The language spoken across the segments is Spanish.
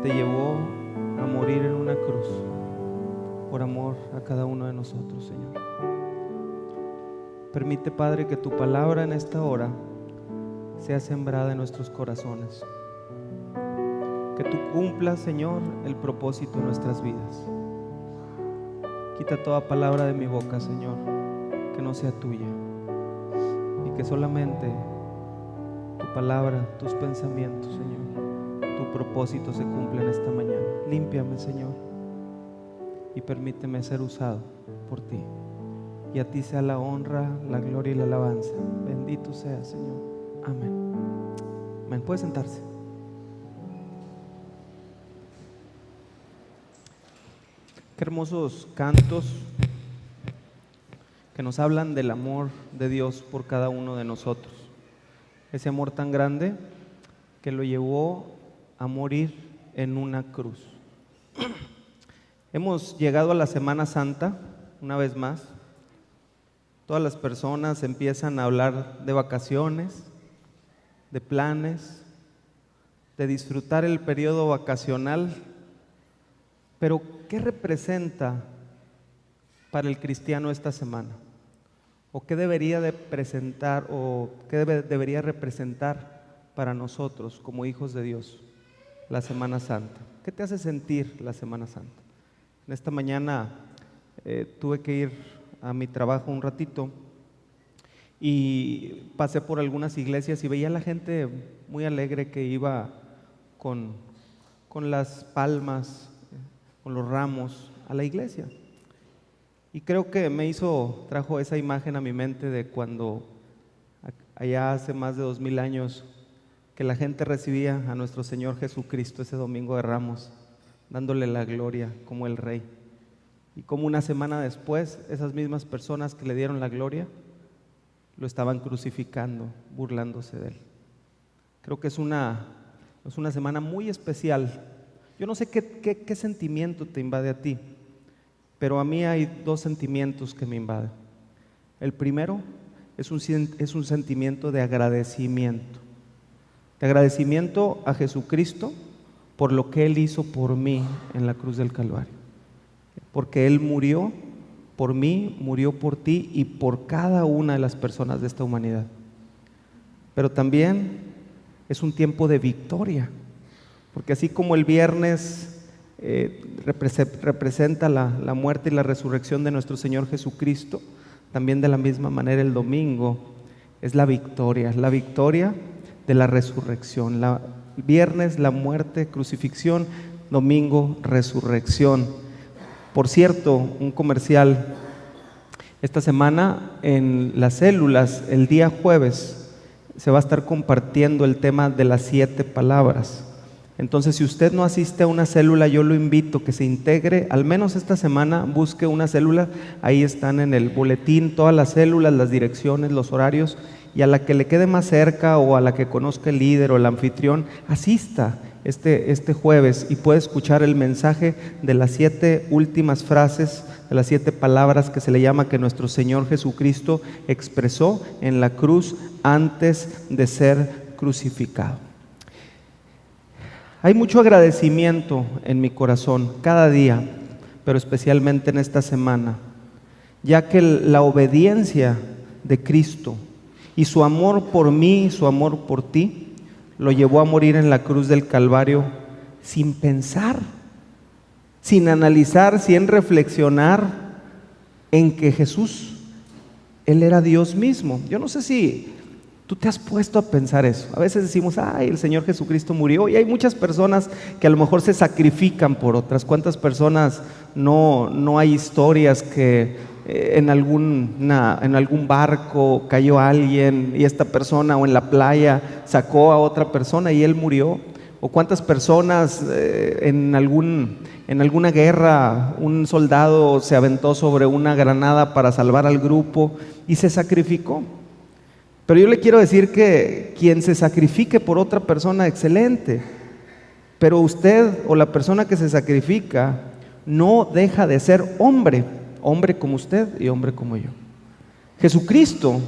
te llevó a morir en una cruz por amor a cada uno de nosotros, Señor. Permite, Padre, que tu palabra en esta hora sea sembrada en nuestros corazones. Que tú cumplas, Señor, el propósito de nuestras vidas. Quita toda palabra de mi boca, Señor, que no sea tuya, y que solamente tu palabra, tus pensamientos, Señor, tu propósito se cumpla en esta mañana. Límpiame, Señor, y permíteme ser usado por ti. Y a ti sea la honra, la gloria y la alabanza. Bendito sea, Señor. Amén. Amén. Puede sentarse. Qué hermosos cantos que nos hablan del amor de Dios por cada uno de nosotros. Ese amor tan grande que lo llevó a morir en una cruz. Hemos llegado a la Semana Santa, una vez más. Todas las personas empiezan a hablar de vacaciones, de planes, de disfrutar el periodo vacacional. Pero, ¿qué representa para el cristiano esta semana? ¿O qué debería de presentar o qué debería representar para nosotros como hijos de Dios la Semana Santa? ¿Qué te hace sentir la Semana Santa? En esta mañana tuve que ir a mi trabajo un ratito y pasé por algunas iglesias y veía a la gente muy alegre que iba con las palmas, con los ramos a la iglesia. Y creo que trajo esa imagen a mi mente de cuando allá hace más de 2000 años que la gente recibía a nuestro Señor Jesucristo ese domingo de Ramos, dándole la gloria como el Rey. Y como una semana después, esas mismas personas que le dieron la gloria, lo estaban crucificando, burlándose de él. Creo que es una semana muy especial. Yo no sé qué sentimiento te invade a ti, pero a mí hay dos sentimientos que me invaden. El primero es un sentimiento de agradecimiento a Jesucristo por lo que Él hizo por mí en la cruz del Calvario. Porque Él murió por mí, murió por ti y por cada una de las personas de esta humanidad. Pero también es un tiempo de victoria, porque así como el viernes representa la muerte y la resurrección de nuestro Señor Jesucristo, también de la misma manera el domingo es la victoria de la resurrección. Viernes la muerte, crucifixión, domingo resurrección. Por cierto, un comercial, esta semana en las células, el día jueves, se va a estar compartiendo el tema de las 7 palabras. Entonces, si usted no asiste a una célula, yo lo invito que se integre, al menos esta semana, busque una célula. Ahí están en el boletín todas las células, las direcciones, los horarios, y a la que le quede más cerca o a la que conozca el líder o el anfitrión, asista este jueves y puede escuchar el mensaje de las 7 últimas frases, de las 7 palabras que se le llama que nuestro Señor Jesucristo expresó en la cruz antes de ser crucificado. Hay mucho agradecimiento en mi corazón cada día, pero especialmente en esta semana, ya que la obediencia de Cristo y su amor por mí y su amor por ti lo llevó a morir en la cruz del Calvario sin pensar, sin analizar, sin reflexionar en que Jesús, Él era Dios mismo. Yo no sé si tú te has puesto a pensar eso. A veces decimos, ay, el Señor Jesucristo murió, y hay muchas personas que a lo mejor se sacrifican por otras. ¿Cuántas personas no hay historias que en algún barco cayó alguien y esta persona, o en la playa sacó a otra persona y él murió? ¿O cuántas personas en alguna guerra un soldado se aventó sobre una granada para salvar al grupo y se sacrificó? Pero yo le quiero decir que quien se sacrifique por otra persona, excelente, pero usted o la persona que se sacrifica no deja de ser hombre como usted y hombre como yo. Jesucristo,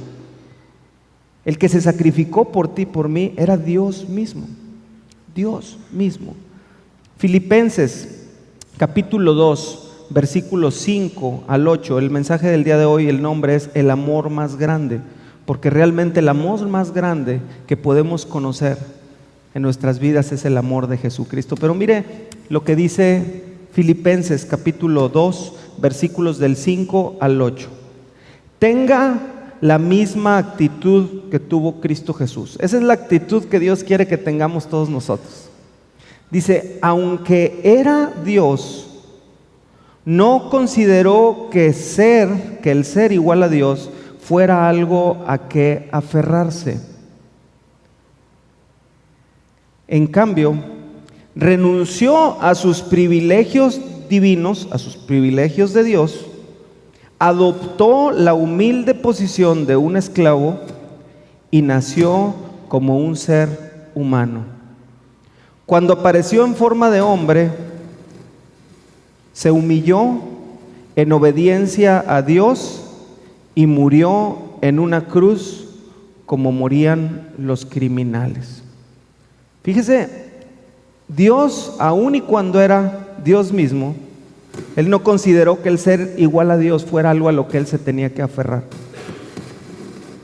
el que se sacrificó por ti y por mí, era Dios mismo. Filipenses capítulo 2, versículos 5 al 8. El mensaje del día de hoy, el nombre es el amor más grande, porque realmente el amor más grande que podemos conocer en nuestras vidas es el amor de Jesucristo. Pero mire lo que dice Filipenses capítulo 2, versículos del 5 al 8. Tenga la misma actitud que tuvo Cristo Jesús. Esa es la actitud que Dios quiere que tengamos todos nosotros. Dice, aunque era Dios, no consideró que el ser igual a Dios fuera algo a que aferrarse. En cambio, renunció a sus privilegios divinos, a sus privilegios de Dios, adoptó la humilde posición de un esclavo y nació como un ser humano. Cuando apareció en forma de hombre, se humilló en obediencia a Dios y murió en una cruz como morían los criminales. Fíjese, Dios, aun y cuando era Dios mismo, Él no consideró que el ser igual a Dios fuera algo a lo que Él se tenía que aferrar.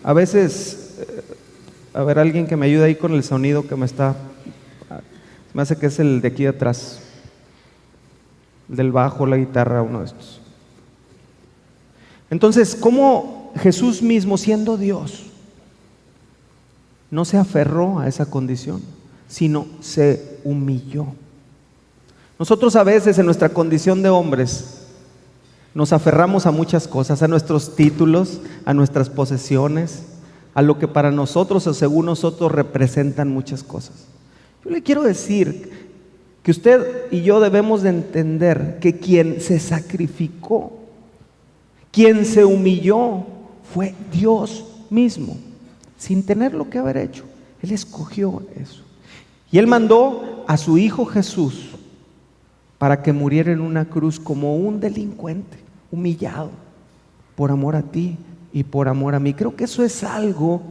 A veces, a ver, alguien que me ayude ahí con el sonido que me hace que es el de aquí atrás, el del bajo, la guitarra, uno de estos. Entonces, ¿cómo Jesús mismo, siendo Dios, no se aferró a esa condición, sino se humilló? Nosotros a veces en nuestra condición de hombres nos aferramos a muchas cosas, a nuestros títulos, a nuestras posesiones, a lo que para nosotros o según nosotros representan muchas cosas. Yo le quiero decir que usted y yo debemos de entender que quien se sacrificó, quien se humilló, fue Dios mismo, sin tener lo que haber hecho. Él escogió eso. Y Él mandó a su Hijo Jesús para que muriera en una cruz como un delincuente, humillado, por amor a ti y por amor a mí. Creo que eso es algo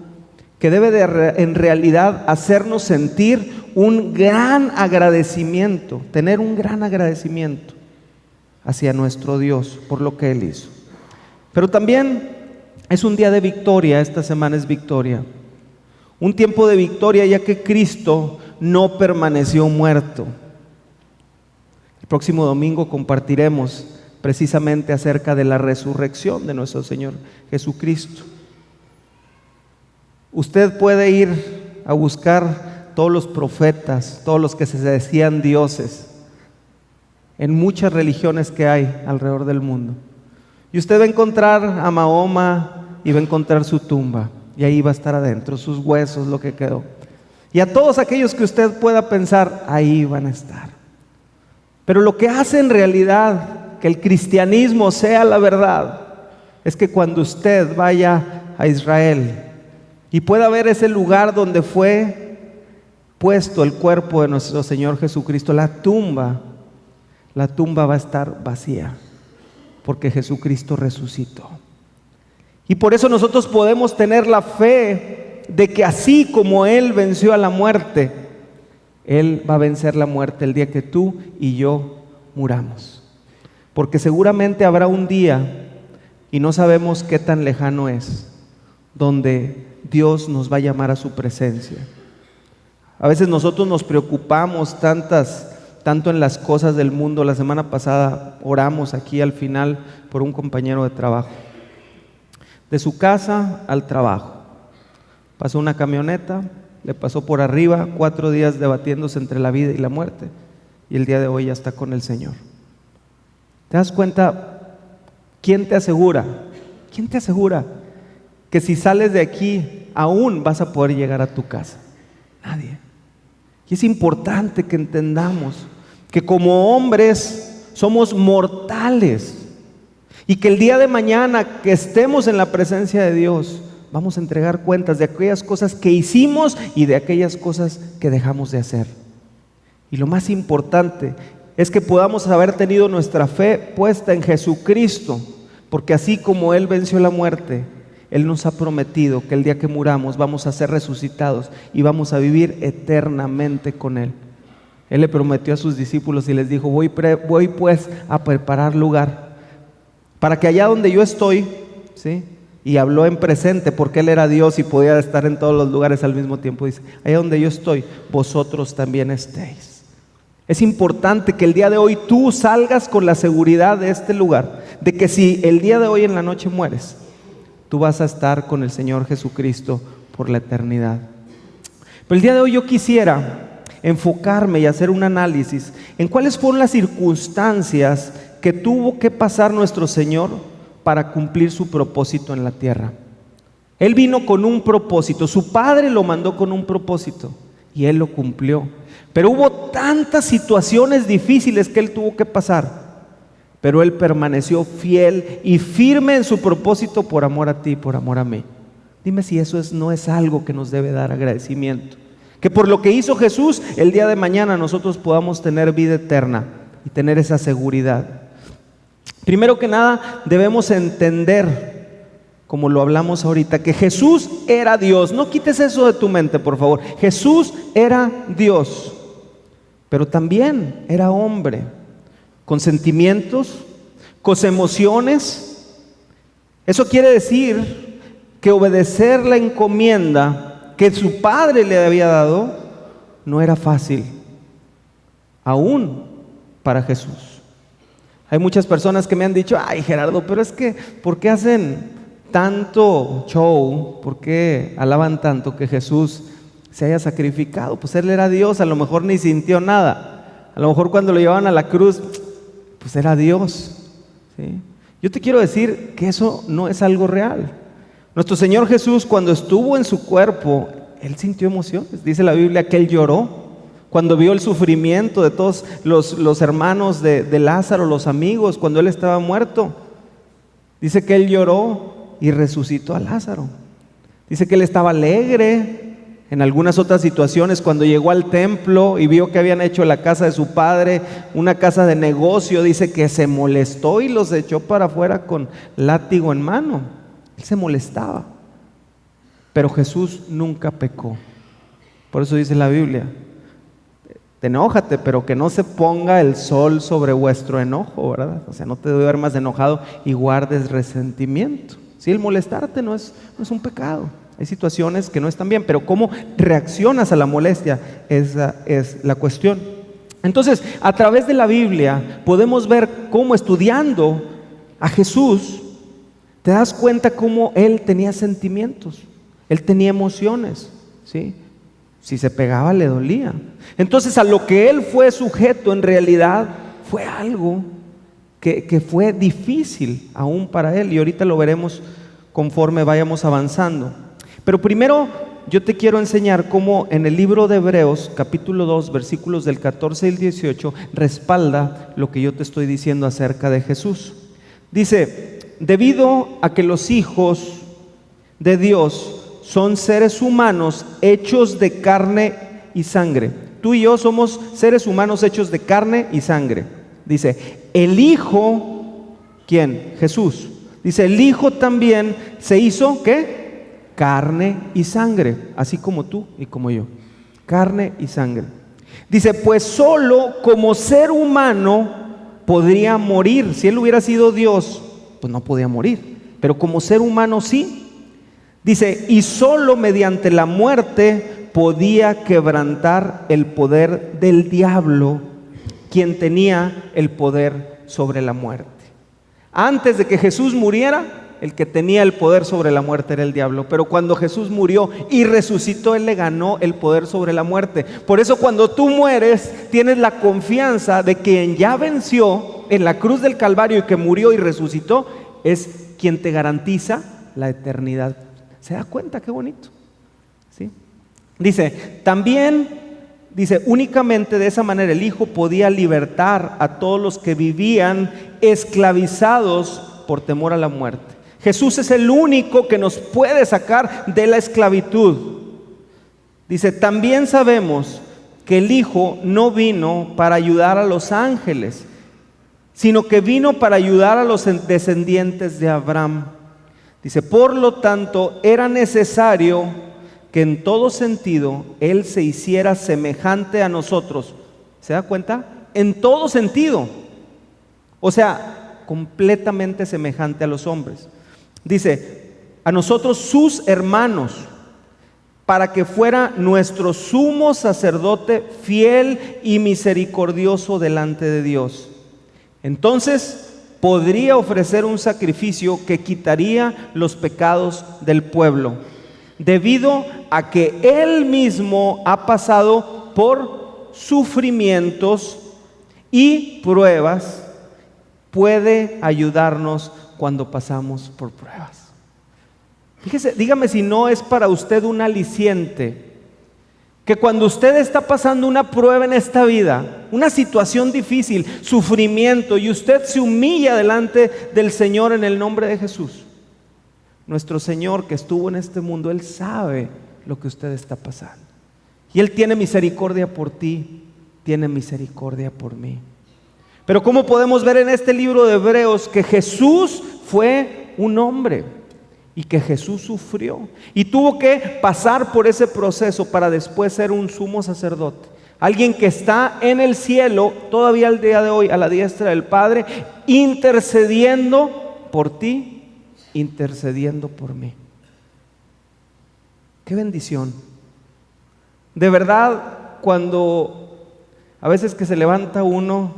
que debe de en realidad hacernos sentir un gran agradecimiento, tener un gran agradecimiento hacia nuestro Dios por lo que Él hizo. Pero también es un día de victoria, esta semana es victoria. Un tiempo de victoria, ya que Cristo no permaneció muerto. El próximo domingo compartiremos precisamente acerca de la resurrección de nuestro Señor Jesucristo. Usted puede ir a buscar todos los profetas, todos los que se decían dioses, en muchas religiones que hay alrededor del mundo. Y usted va a encontrar a Mahoma y va a encontrar su tumba. Y ahí va a estar adentro, sus huesos, lo que quedó. Y a todos aquellos que usted pueda pensar, ahí van a estar. Pero lo que hace en realidad que el cristianismo sea la verdad es que cuando usted vaya a Israel y pueda ver ese lugar donde fue puesto el cuerpo de nuestro Señor Jesucristo, la tumba va a estar vacía, porque Jesucristo resucitó. Y por eso nosotros podemos tener la fe de que así como Él venció a la muerte, Él va a vencer la muerte el día que tú y yo muramos. Porque seguramente habrá un día, y no sabemos qué tan lejano es, donde Dios nos va a llamar a su presencia. A veces nosotros nos preocupamos tanto en las cosas del mundo. La semana pasada oramos aquí al final por un compañero de trabajo. De su casa al trabajo. Pasó una camioneta, le pasó por arriba, 4 días debatiéndose entre la vida y la muerte, y el día de hoy ya está con el Señor. ¿Te das cuenta? ¿Quién te asegura? ¿Quién te asegura que si sales de aquí aún vas a poder llegar a tu casa? Nadie. Y es importante que entendamos que como hombres somos mortales y que el día de mañana que estemos en la presencia de Dios vamos a entregar cuentas de aquellas cosas que hicimos y de aquellas cosas que dejamos de hacer. Y lo más importante es que podamos haber tenido nuestra fe puesta en Jesucristo, porque así como Él venció la muerte, Él nos ha prometido que el día que muramos vamos a ser resucitados y vamos a vivir eternamente con Él. Él le prometió a sus discípulos y les dijo: voy pues a preparar lugar, para que allá donde yo estoy, ¿sí? Y habló en presente porque Él era Dios y podía estar en todos los lugares al mismo tiempo. Dice: allá donde yo estoy, vosotros también estéis. Es importante que el día de hoy tú salgas con la seguridad de este lugar, de que si el día de hoy en la noche mueres, tú vas a estar con el Señor Jesucristo por la eternidad. Pero el día de hoy yo quisiera enfocarme y hacer un análisis en cuáles fueron las circunstancias que tuvo que pasar nuestro Señor para cumplir su propósito en la tierra. Él vino con un propósito, su Padre lo mandó con un propósito y Él lo cumplió. Pero hubo tantas situaciones difíciles que Él tuvo que pasar, pero Él permaneció fiel y firme en su propósito por amor a ti, por amor a mí. Dime si eso no es algo que nos debe dar agradecimiento. Que por lo que hizo Jesús, el día de mañana nosotros podamos tener vida eterna y tener esa seguridad. Primero que nada, debemos entender, como lo hablamos ahorita, que Jesús era Dios. No quites eso de tu mente, por favor. Jesús era Dios, pero también era hombre, con sentimientos, con emociones. Eso quiere decir que obedecer la encomienda que su Padre le había dado no era fácil, aún para Jesús. Hay muchas personas que me han dicho: ay, Gerardo, pero es que ¿por qué hacen tanto show? ¿Por qué alaban tanto que Jesús se haya sacrificado? Pues Él era Dios, a lo mejor ni sintió nada. A lo mejor cuando lo llevaban a la cruz, pues era Dios, ¿sí? Yo te quiero decir que eso no es algo real. Nuestro Señor Jesús, cuando estuvo en su cuerpo, Él sintió emociones. Dice la Biblia que Él lloró cuando vio el sufrimiento de todos los hermanos de Lázaro, los amigos, cuando Él estaba muerto. Dice que Él lloró y resucitó a Lázaro. Dice que Él estaba alegre en algunas otras situaciones cuando llegó al templo y vio que habían hecho la casa de su padre una casa de negocio. Dice que se molestó y los echó para afuera con látigo en mano. Él se molestaba, pero Jesús nunca pecó. Por eso dice la Biblia: enójate, pero que no se ponga el sol sobre vuestro enojo, ¿verdad? O sea, no te duermas enojado y guardes resentimiento. Sí, el molestarte no es un pecado. Hay situaciones que no están bien, pero cómo reaccionas a la molestia, esa es la cuestión. Entonces, a través de la Biblia podemos ver cómo, estudiando a Jesús, te das cuenta cómo Él tenía sentimientos, Él tenía emociones, ¿sí? Si se pegaba le dolía. Entonces, a lo que Él fue sujeto en realidad fue algo que fue difícil aún para Él, y ahorita lo veremos conforme vayamos avanzando. Pero primero yo te quiero enseñar cómo en el libro de Hebreos, capítulo 2, versículos del 14 al 18, respalda lo que yo te estoy diciendo acerca de Jesús. Dice: debido a que los hijos de Dios son seres humanos hechos de carne y sangre. Tú y yo somos seres humanos hechos de carne y sangre. Dice, el Hijo, ¿quién? Jesús. Dice, el Hijo también se hizo, ¿qué? Carne y sangre, así como tú y como yo. Carne y sangre. Dice, pues solo como ser humano podría morir. Si Él hubiera sido Dios, pues no podía morir, pero como ser humano sí. Dice, y solo mediante la muerte podía quebrantar el poder del diablo, quien tenía el poder sobre la muerte. Antes de que Jesús muriera, el que tenía el poder sobre la muerte era el diablo, pero cuando Jesús murió y resucitó, Él le ganó el poder sobre la muerte. Por eso cuando tú mueres, tienes la confianza de que quien ya venció en la cruz del Calvario y que murió y resucitó, es quien te garantiza la eternidad. ¿Se da cuenta qué bonito? ¿Sí? Dice, también, dice, únicamente de esa manera el Hijo podía libertar a todos los que vivían esclavizados por temor a la muerte. Jesús es el único que nos puede sacar de la esclavitud. Dice, también sabemos que el Hijo no vino para ayudar a los ángeles, sino que vino para ayudar a los descendientes de Abraham. Dice, por lo tanto, era necesario que en todo sentido Él se hiciera semejante a nosotros. ¿Se da cuenta? En todo sentido. O sea, completamente semejante a los hombres. Dice, a nosotros sus hermanos, para que fuera nuestro sumo sacerdote fiel y misericordioso delante de Dios. Entonces podría ofrecer un sacrificio que quitaría los pecados del pueblo, debido a que Él mismo ha pasado por sufrimientos y pruebas, puede ayudarnos cuando pasamos por pruebas. Fíjese, dígame si no es para usted un aliciente que cuando usted está pasando una prueba en esta vida, una situación difícil, sufrimiento, y usted se humilla delante del Señor en el nombre de Jesús, nuestro Señor que estuvo en este mundo, Él sabe lo que usted está pasando. Y Él tiene misericordia por ti, tiene misericordia por mí. Pero ¿cómo podemos ver en este libro de Hebreos que Jesús fue un hombre? Y que Jesús sufrió y tuvo que pasar por ese proceso para después ser un sumo sacerdote. Alguien que está en el cielo todavía al día de hoy a la diestra del Padre, intercediendo por ti, intercediendo por mí. Qué bendición. De verdad, cuando a veces que se levanta uno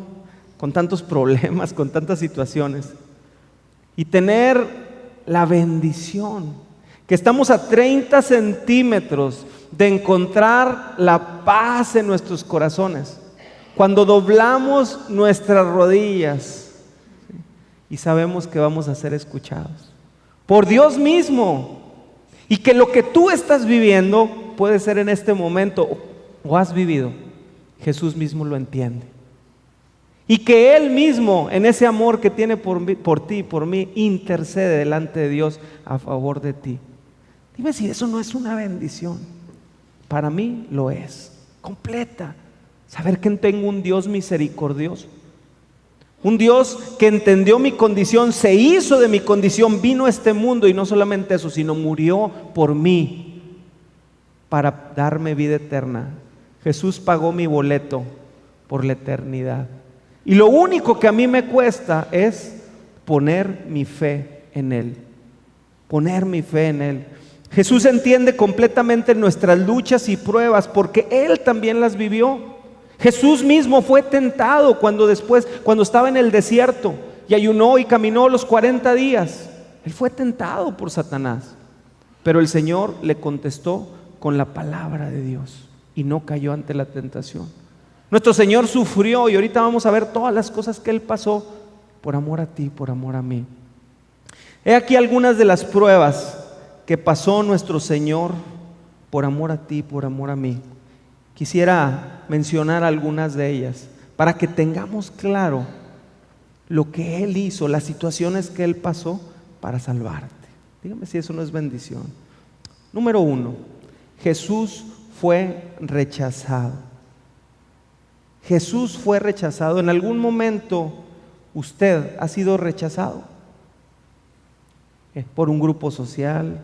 con tantos problemas, con tantas situaciones, y tener la bendición, que estamos a 30 centímetros de encontrar la paz en nuestros corazones, cuando doblamos nuestras rodillas y sabemos que vamos a ser escuchados por Dios mismo, y que lo que tú estás viviendo puede ser en este momento o has vivido, Jesús mismo lo entiende. Y que Él mismo, en ese amor que tiene por ti, por mí, intercede delante de Dios a favor de ti. Dime si eso no es una bendición. Para mí lo es, completa. Saber que tengo un Dios misericordioso. Un Dios que entendió mi condición, se hizo de mi condición, vino a este mundo y no solamente eso, sino murió por mí para darme vida eterna. Jesús pagó mi boleto por la eternidad. Y lo único que a mí me cuesta es poner mi fe en Él. Poner mi fe en Él. Jesús entiende completamente nuestras luchas y pruebas porque Él también las vivió. Jesús mismo fue tentado cuando estaba en el desierto y ayunó y caminó los 40 días. Él fue tentado por Satanás. Pero el Señor le contestó con la palabra de Dios y no cayó ante la tentación. Nuestro Señor sufrió y ahorita vamos a ver todas las cosas que Él pasó por amor a ti, por amor a mí. He aquí algunas de las pruebas que pasó nuestro Señor por amor a ti, por amor a mí. Quisiera mencionar algunas de ellas para que tengamos claro lo que Él hizo, las situaciones que Él pasó para salvarte. Dígame si eso no es bendición. Número 1, Jesús fue rechazado. Jesús fue rechazado. En algún momento usted ha sido rechazado por un grupo social,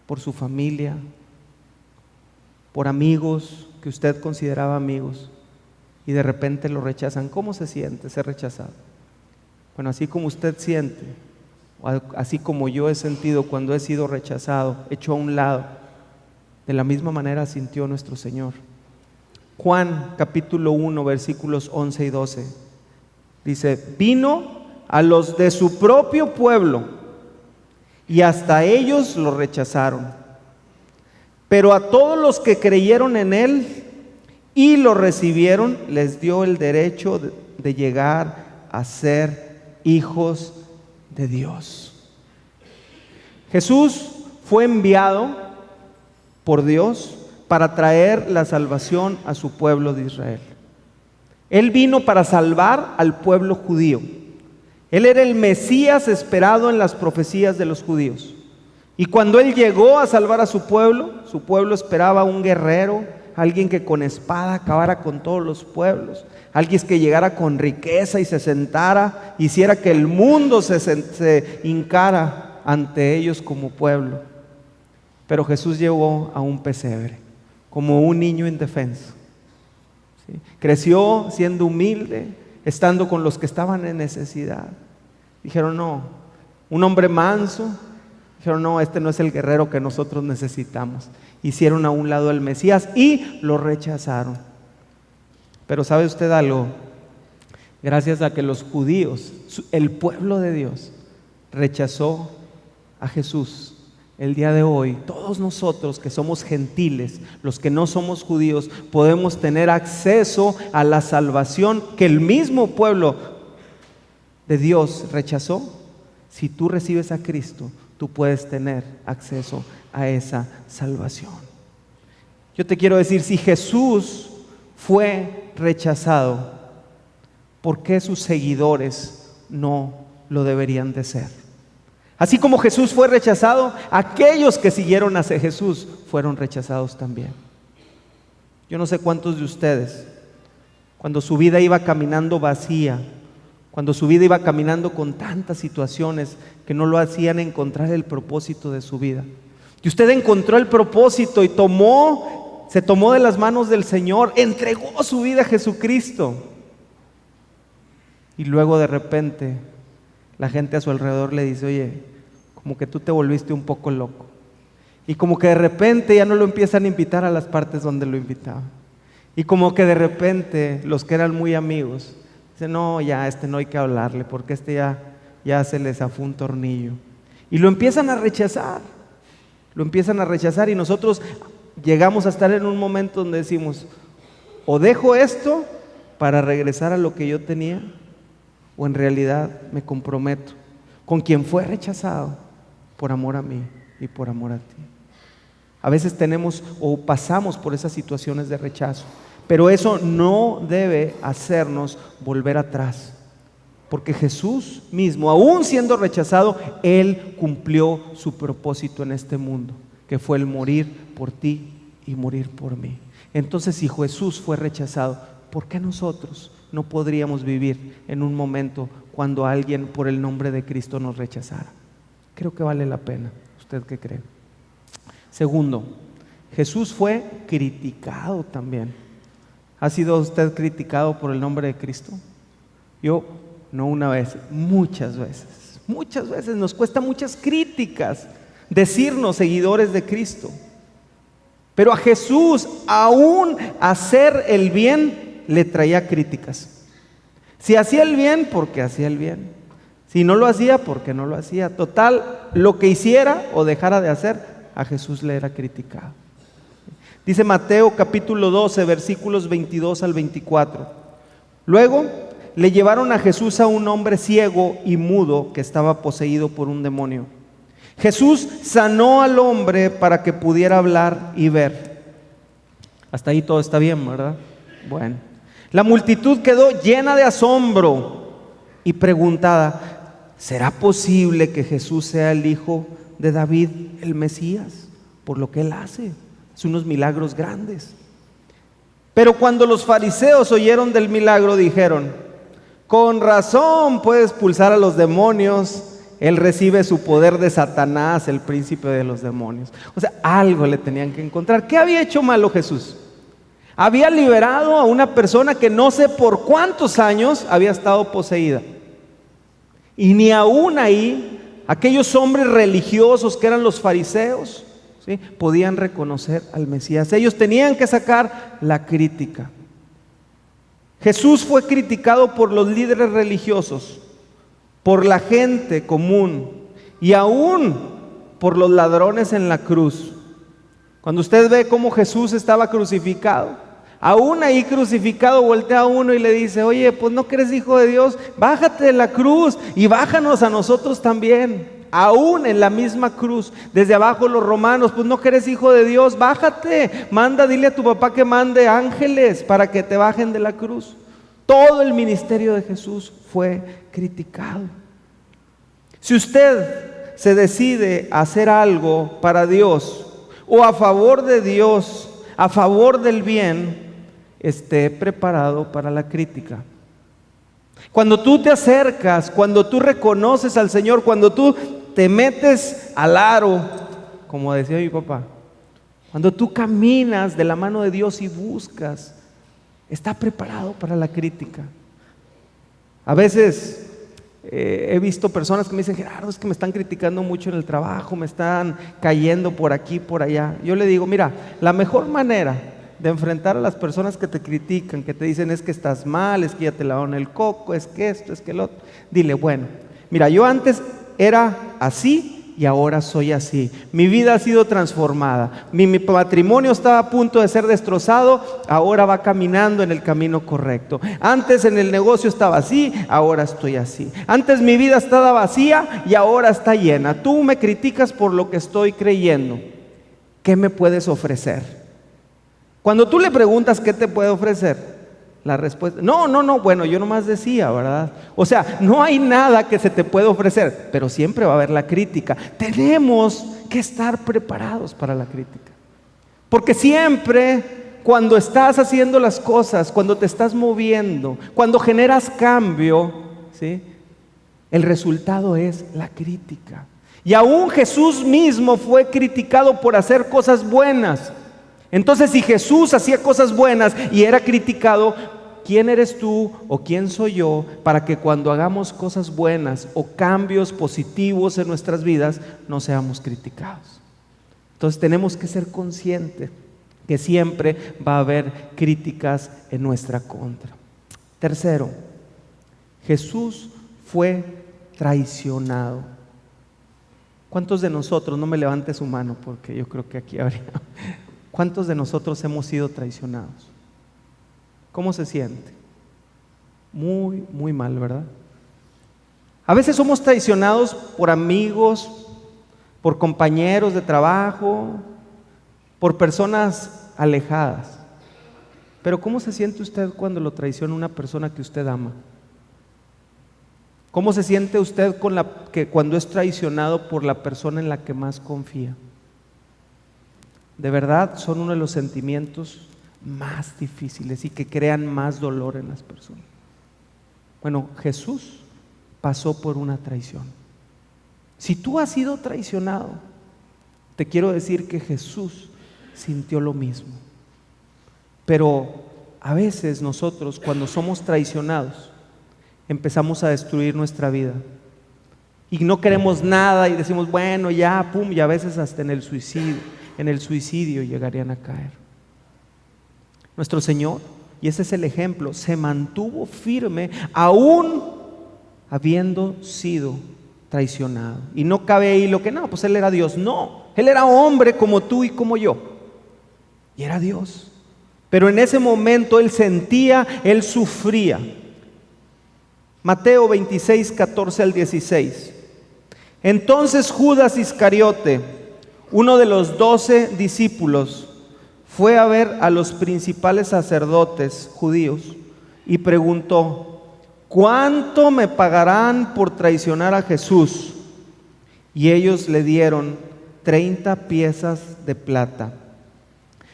por su familia, por amigos que usted consideraba amigos y de repente lo rechazan. ¿Cómo se siente ser rechazado? Bueno, así como usted siente, así como yo he sentido cuando he sido rechazado, hecho a un lado, de la misma manera sintió nuestro Señor. Juan capítulo 1 versículos 11 y 12 dice: vino a los de su propio pueblo y hasta ellos lo rechazaron, pero a todos los que creyeron en Él y lo recibieron les dio el derecho de llegar a ser hijos de Dios. Jesús fue enviado por Dios para traer la salvación a su pueblo de Israel. Él vino para salvar al pueblo judío. Él era el Mesías esperado en las profecías de los judíos. Y cuando Él llegó a salvar a su pueblo esperaba un guerrero, alguien que con espada acabara con todos los pueblos, alguien que llegara con riqueza y se sentara, hiciera que el mundo se hincara ante ellos como pueblo. Pero Jesús llegó a un pesebre, como un niño indefenso. ¿sí? Creció siendo humilde, estando con los que estaban en necesidad. Dijeron, no, un hombre manso. Dijeron, no, este no es el guerrero que nosotros necesitamos. Hicieron a un lado al Mesías y lo rechazaron. Pero ¿sabe usted algo? Gracias a que los judíos, el pueblo de Dios, rechazó a Jesús, el día de hoy, todos nosotros que somos gentiles, los que no somos judíos, podemos tener acceso a la salvación que el mismo pueblo de Dios rechazó. Si tú recibes a Cristo, tú puedes tener acceso a esa salvación. Yo te quiero decir, si Jesús fue rechazado, ¿por qué sus seguidores no lo deberían de ser? Así como Jesús fue rechazado, aquellos que siguieron a Jesús fueron rechazados también. Yo no sé cuántos de ustedes, cuando su vida iba caminando vacía, cuando su vida iba caminando con tantas situaciones que no lo hacían encontrar el propósito de su vida, y usted encontró el propósito y se tomó de las manos del Señor, entregó su vida a Jesucristo, y luego de repente la gente a su alrededor le dice, oye, como que tú te volviste un poco loco, y como que de repente ya no lo empiezan a invitar a las partes donde lo invitaban, y como que de repente los que eran muy amigos dicen, no, ya no hay que hablarle porque ya se le zafó un tornillo, y lo empiezan a rechazar, y nosotros llegamos a estar en un momento donde decimos, o dejo esto para regresar a lo que yo tenía, o en realidad me comprometo con quien fue rechazado por amor a mí y por amor a ti. A veces tenemos o pasamos por esas situaciones de rechazo, pero eso no debe hacernos volver atrás, porque Jesús mismo, aún siendo rechazado, Él cumplió su propósito en este mundo, que fue el morir por ti y morir por mí. Entonces, si Jesús fue rechazado, ¿por qué nosotros no podríamos vivir en un momento cuando alguien por el nombre de Cristo nos rechazara? Creo que vale la pena. ¿Usted qué cree? Segundo, Jesús fue criticado también. ¿Ha sido usted criticado por el nombre de Cristo? Yo, no una vez, muchas veces. Muchas veces nos cuesta muchas críticas decirnos seguidores de Cristo. Pero a Jesús, aún hacer el bien, le traía críticas. Si hacía el bien, porque hacía el bien. Si no lo hacía, porque no lo hacía. Total, lo que hiciera o dejara de hacer, a Jesús le era criticado. Dice Mateo capítulo 12, versículos 22 al 24. Luego le llevaron a Jesús a un hombre ciego y mudo que estaba poseído por un demonio. Jesús sanó al hombre para que pudiera hablar y ver. Hasta ahí todo está bien, ¿verdad? Bueno, la multitud quedó llena de asombro y preguntada, ¿será posible que Jesús sea el hijo de David, el Mesías? Por lo que Él hace unos milagros grandes. Pero cuando los fariseos oyeron del milagro, dijeron, con razón puede expulsar a los demonios, Él recibe su poder de Satanás, el príncipe de los demonios. O sea, algo le tenían que encontrar. ¿Qué había hecho malo Jesús? Había liberado a una persona que no sé por cuántos años había estado poseída. Y ni aún ahí, aquellos hombres religiosos que eran los fariseos, ¿sí?, podían reconocer al Mesías. Ellos tenían que sacar la crítica. Jesús fue criticado por los líderes religiosos, por la gente común y aún por los ladrones en la cruz. Cuando usted ve cómo Jesús estaba crucificado, aún ahí crucificado, voltea a uno y le dice, oye, pues no que eres hijo de Dios, bájate de la cruz y bájanos a nosotros también. Aún en la misma cruz, desde abajo los romanos, pues no que eres hijo de Dios, bájate, dile a tu papá que mande ángeles para que te bajen de la cruz. Todo el ministerio de Jesús fue criticado. Si usted se decide a hacer algo para Dios o a favor de Dios, a favor del bien, esté preparado para la crítica. Cuando tú te acercas, cuando tú reconoces al Señor, cuando tú te metes al aro, como decía mi papá, cuando tú caminas de la mano de Dios y buscas está preparado para la crítica. A veces he visto personas que me dicen: Gerardo, es que me están criticando mucho en el trabajo, me están cayendo por aquí, por allá. Yo le digo: mira, la mejor manera de enfrentar a las personas que te critican, que te dicen es que estás mal, es que ya te lavaron el coco, es que esto, es que lo otro, dile: bueno, mira, yo antes era así y ahora soy así. Mi vida ha sido transformada. Mi matrimonio estaba a punto de ser destrozado, ahora va caminando en el camino correcto. Antes en el negocio estaba así, ahora estoy así. Antes mi vida estaba vacía y ahora está llena. Tú me criticas por lo que estoy creyendo. ¿Qué me puedes ofrecer? Cuando tú le preguntas qué te puede ofrecer, la respuesta: no, bueno, yo nomás decía, ¿verdad? O sea, no hay nada que se te pueda ofrecer, pero siempre va a haber la crítica. Tenemos que estar preparados para la crítica, porque siempre cuando estás haciendo las cosas, cuando te estás moviendo, cuando generas cambio, ¿sí?, el resultado es la crítica. Y aún Jesús mismo fue criticado por hacer cosas buenas. Entonces, si Jesús hacía cosas buenas y era criticado, ¿quién eres tú o quién soy yo para que cuando hagamos cosas buenas o cambios positivos en nuestras vidas no seamos criticados? Entonces tenemos que ser conscientes que siempre va a haber críticas en nuestra contra. Tercero, Jesús fue traicionado. ¿Cuántos de nosotros, no me levante su mano porque yo creo que aquí habría... ¿Cuántos de nosotros hemos sido traicionados? ¿Cómo se siente? Muy, muy mal, ¿verdad? A veces somos traicionados por amigos, por compañeros de trabajo, por personas alejadas. Pero ¿cómo se siente usted cuando lo traiciona una persona que usted ama? ¿Cómo se siente usted cuando es traicionado por la persona en la que más confía? De verdad son uno de los sentimientos más difíciles y que crean más dolor en las personas. Bueno, Jesús pasó por una traición. Si tú has sido traicionado, te quiero decir que Jesús sintió lo mismo. Pero a veces nosotros, cuando somos traicionados, empezamos a destruir nuestra vida y no queremos nada y decimos: bueno, ya, pum, y a veces hasta en el suicidio llegarían a caer. Nuestro Señor, y ese es el ejemplo, se mantuvo firme aún habiendo sido traicionado. Y no cabe ahí lo que pues Él era Dios. No, Él era hombre como tú y como yo, y era Dios. Pero en ese momento Él sentía, Él sufría. Mateo 26, 14 al 16. Entonces Judas Iscariote, uno de los 12 discípulos, fue a ver a los principales sacerdotes judíos y preguntó: ¿cuánto me pagarán por traicionar a Jesús? Y ellos le dieron 30 piezas de plata.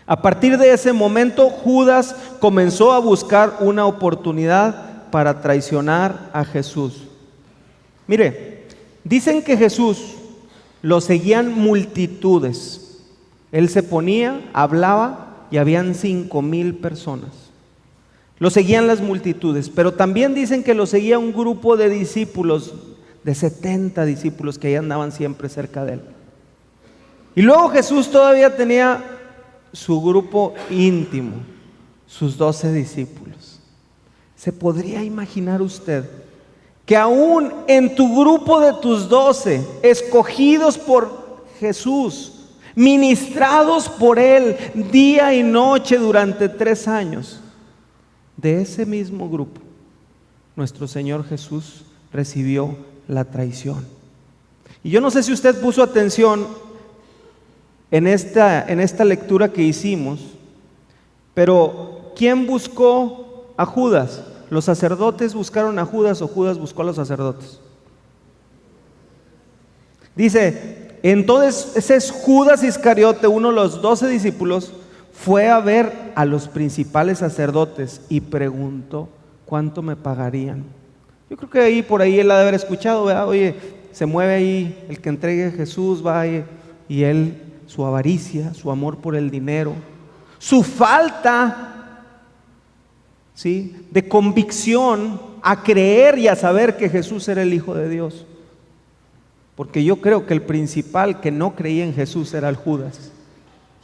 A partir de ese momento, Judas comenzó a buscar una oportunidad para traicionar a Jesús. Mire, dicen que Jesús lo seguían multitudes. Él se ponía, hablaba y habían 5,000 personas. Lo seguían las multitudes, pero también dicen que lo seguía un grupo de discípulos, de 70 discípulos que ahí andaban siempre cerca de él. Y luego Jesús todavía tenía su grupo íntimo, sus 12 discípulos. ¿Se podría imaginar usted que aún en tu grupo de tus 12, escogidos por Jesús, ministrados por Él día y noche durante 3 años, de ese mismo grupo, nuestro Señor Jesús recibió la traición? Y yo no sé si usted puso atención en esta lectura que hicimos, pero ¿quién buscó a Judas? ¿Los sacerdotes buscaron a Judas o Judas buscó a los sacerdotes? Dice: entonces ese es Judas Iscariote, uno de los 12 discípulos, fue a ver a los principales sacerdotes y preguntó: ¿cuánto me pagarían? Yo creo que por ahí él ha de haber escuchado, ¿verdad? Oye, se mueve ahí el que entregue a Jesús, va y él, su avaricia, su amor por el dinero, su falta ¿sí?, de convicción a creer y a saber que Jesús era el Hijo de Dios. Porque yo creo que el principal que no creía en Jesús era el Judas.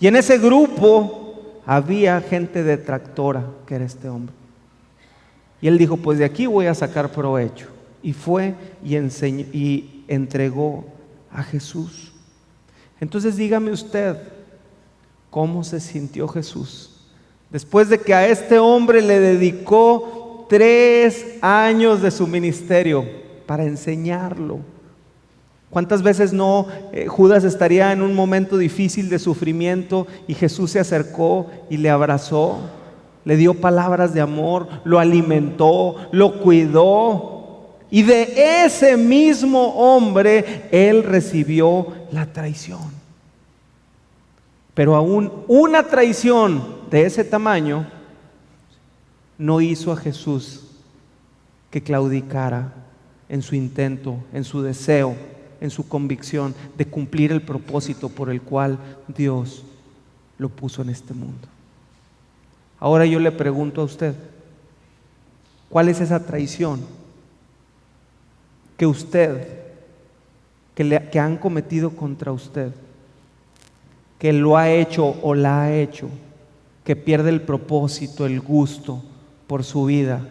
Y en ese grupo había gente detractora, que era este hombre. Y él dijo, pues de aquí voy a sacar provecho. Y fue y enseñó y entregó a Jesús. Entonces dígame usted, ¿cómo se sintió Jesús después de que a este hombre le dedicó 3 años de su ministerio para enseñarlo? ¿Cuántas veces no Judas estaría en un momento difícil de sufrimiento y Jesús se acercó y le abrazó, le dio palabras de amor, lo alimentó, lo cuidó? Y de ese mismo hombre él recibió la traición. Pero aún una traición de ese tamaño no hizo a Jesús que claudicara en su intento, en su deseo, en su convicción de cumplir el propósito por el cual Dios lo puso en este mundo. Ahora yo le pregunto a usted, ¿cuál es esa traición que usted, que han cometido contra usted, que lo ha hecho o la ha hecho, que pierde el propósito, el gusto por su vida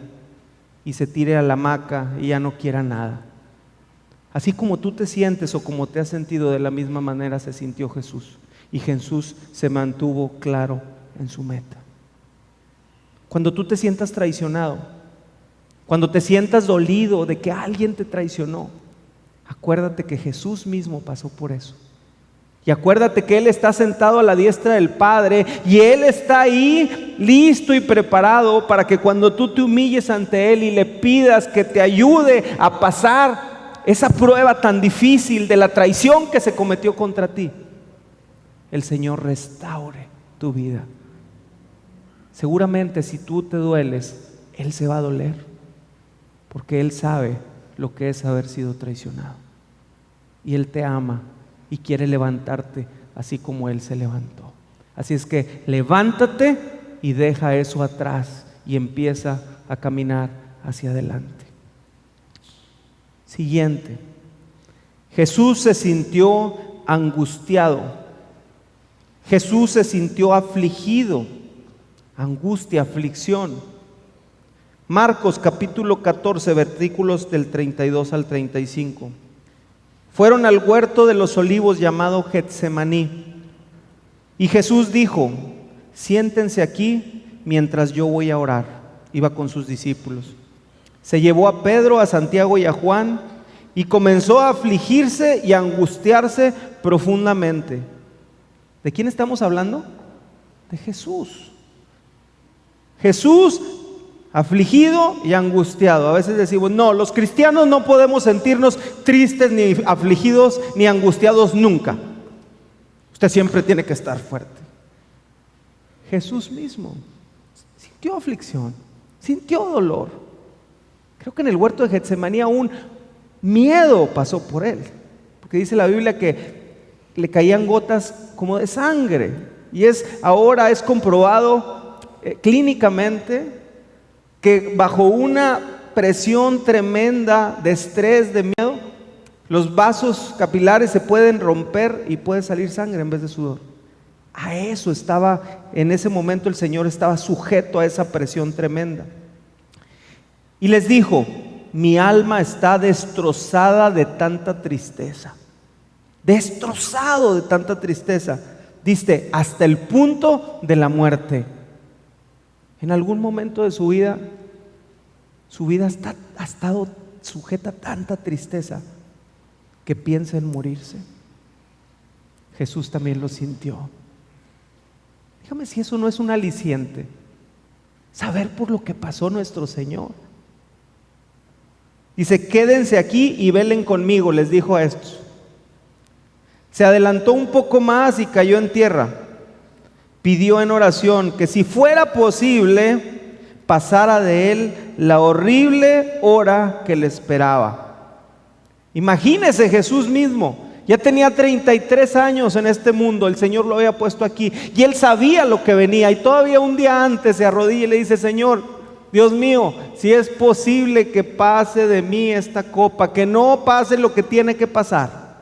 y se tire a la hamaca y ya no quiera nada? Así como tú te sientes o como te has sentido, de la misma manera se sintió Jesús. Y Jesús se mantuvo claro en su meta. Cuando tú te sientas traicionado, cuando te sientas dolido de que alguien te traicionó, acuérdate que Jesús mismo pasó por eso. Y acuérdate que Él está sentado a la diestra del Padre y Él está ahí listo y preparado para que cuando tú te humilles ante Él y le pidas que te ayude a pasar esa prueba tan difícil de la traición que se cometió contra ti, el Señor restaure tu vida. Seguramente si tú te dueles, Él se va a doler, porque Él sabe lo que es haber sido traicionado. Y Él te ama y quiere levantarte así como Él se levantó. Así es que levántate y deja eso atrás y empieza a caminar hacia adelante. Siguiente, Jesús se sintió angustiado. Jesús se sintió afligido. Angustia, aflicción. Marcos capítulo 14, versículos del 32 al 35. Fueron al huerto de los olivos llamado Getsemaní. Y Jesús dijo, siéntense aquí mientras yo voy a orar. Iba con sus discípulos. Se llevó a Pedro, a Santiago y a Juan y comenzó a afligirse y a angustiarse profundamente. ¿De quién estamos hablando? De Jesús. Jesús afligido y angustiado. A veces decimos, no, los cristianos no podemos sentirnos tristes, ni afligidos, ni angustiados nunca. Usted siempre tiene que estar fuerte. Jesús mismo sintió aflicción, sintió dolor. Creo que en el huerto de Getsemaní aún miedo pasó por él, porque dice la Biblia que le caían gotas como de sangre. Y ahora es comprobado clínicamente que bajo una presión tremenda de estrés, de miedo, los vasos capilares se pueden romper y puede salir sangre en vez de sudor. A eso estaba, en ese momento el Señor estaba sujeto a esa presión tremenda. Y les dijo, mi alma está destrozada de tanta tristeza. Destrozado de tanta tristeza. Dice, hasta el punto de la muerte. En algún momento de su vida ha estado sujeta a tanta tristeza que piensa en morirse. Jesús también lo sintió. Dígame si eso no es un aliciente. Saber por lo que pasó nuestro Señor. Dice, quédense aquí y velen conmigo, les dijo a estos. Se adelantó un poco más y cayó en tierra. Pidió en oración que si fuera posible, pasara de él la horrible hora que le esperaba. Imagínese Jesús mismo, ya tenía 33 años en este mundo, el Señor lo había puesto aquí y él sabía lo que venía, y todavía un día antes se arrodilla y le dice, Señor, Dios mío, si es posible que pase de mí esta copa, que no pase lo que tiene que pasar.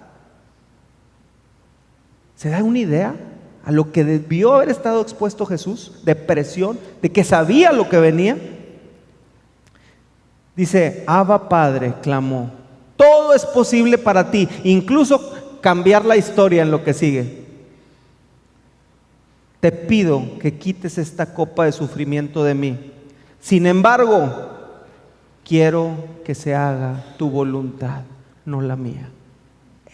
¿Se da una idea a lo que debió haber estado expuesto Jesús? De presión, de que sabía lo que venía. Dice, Abba Padre, clamó, todo es posible para ti, incluso cambiar la historia en lo que sigue. Te pido que quites esta copa de sufrimiento de mí. Sin embargo, quiero que se haga tu voluntad, no la mía.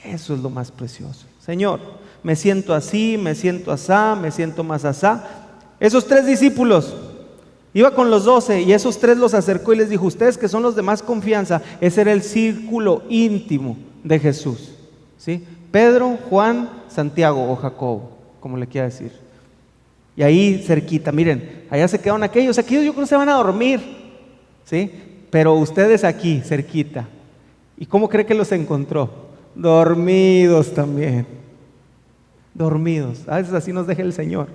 Eso es lo más precioso. Señor, me siento así, me siento asá, me siento más asá. Esos 3 discípulos, iba con los 12 y esos 3 los acercó y les dijo, ustedes que son los de más confianza, ese era el círculo íntimo de Jesús, ¿sí? Pedro, Juan, Santiago o Jacobo, como le quiera decir. Y ahí cerquita, miren, allá se quedaron aquellos yo creo que se van a dormir, ¿sí? Pero ustedes aquí, cerquita. ¿Y cómo cree que los encontró? Dormidos también. Dormidos. A veces así nos deja el Señor.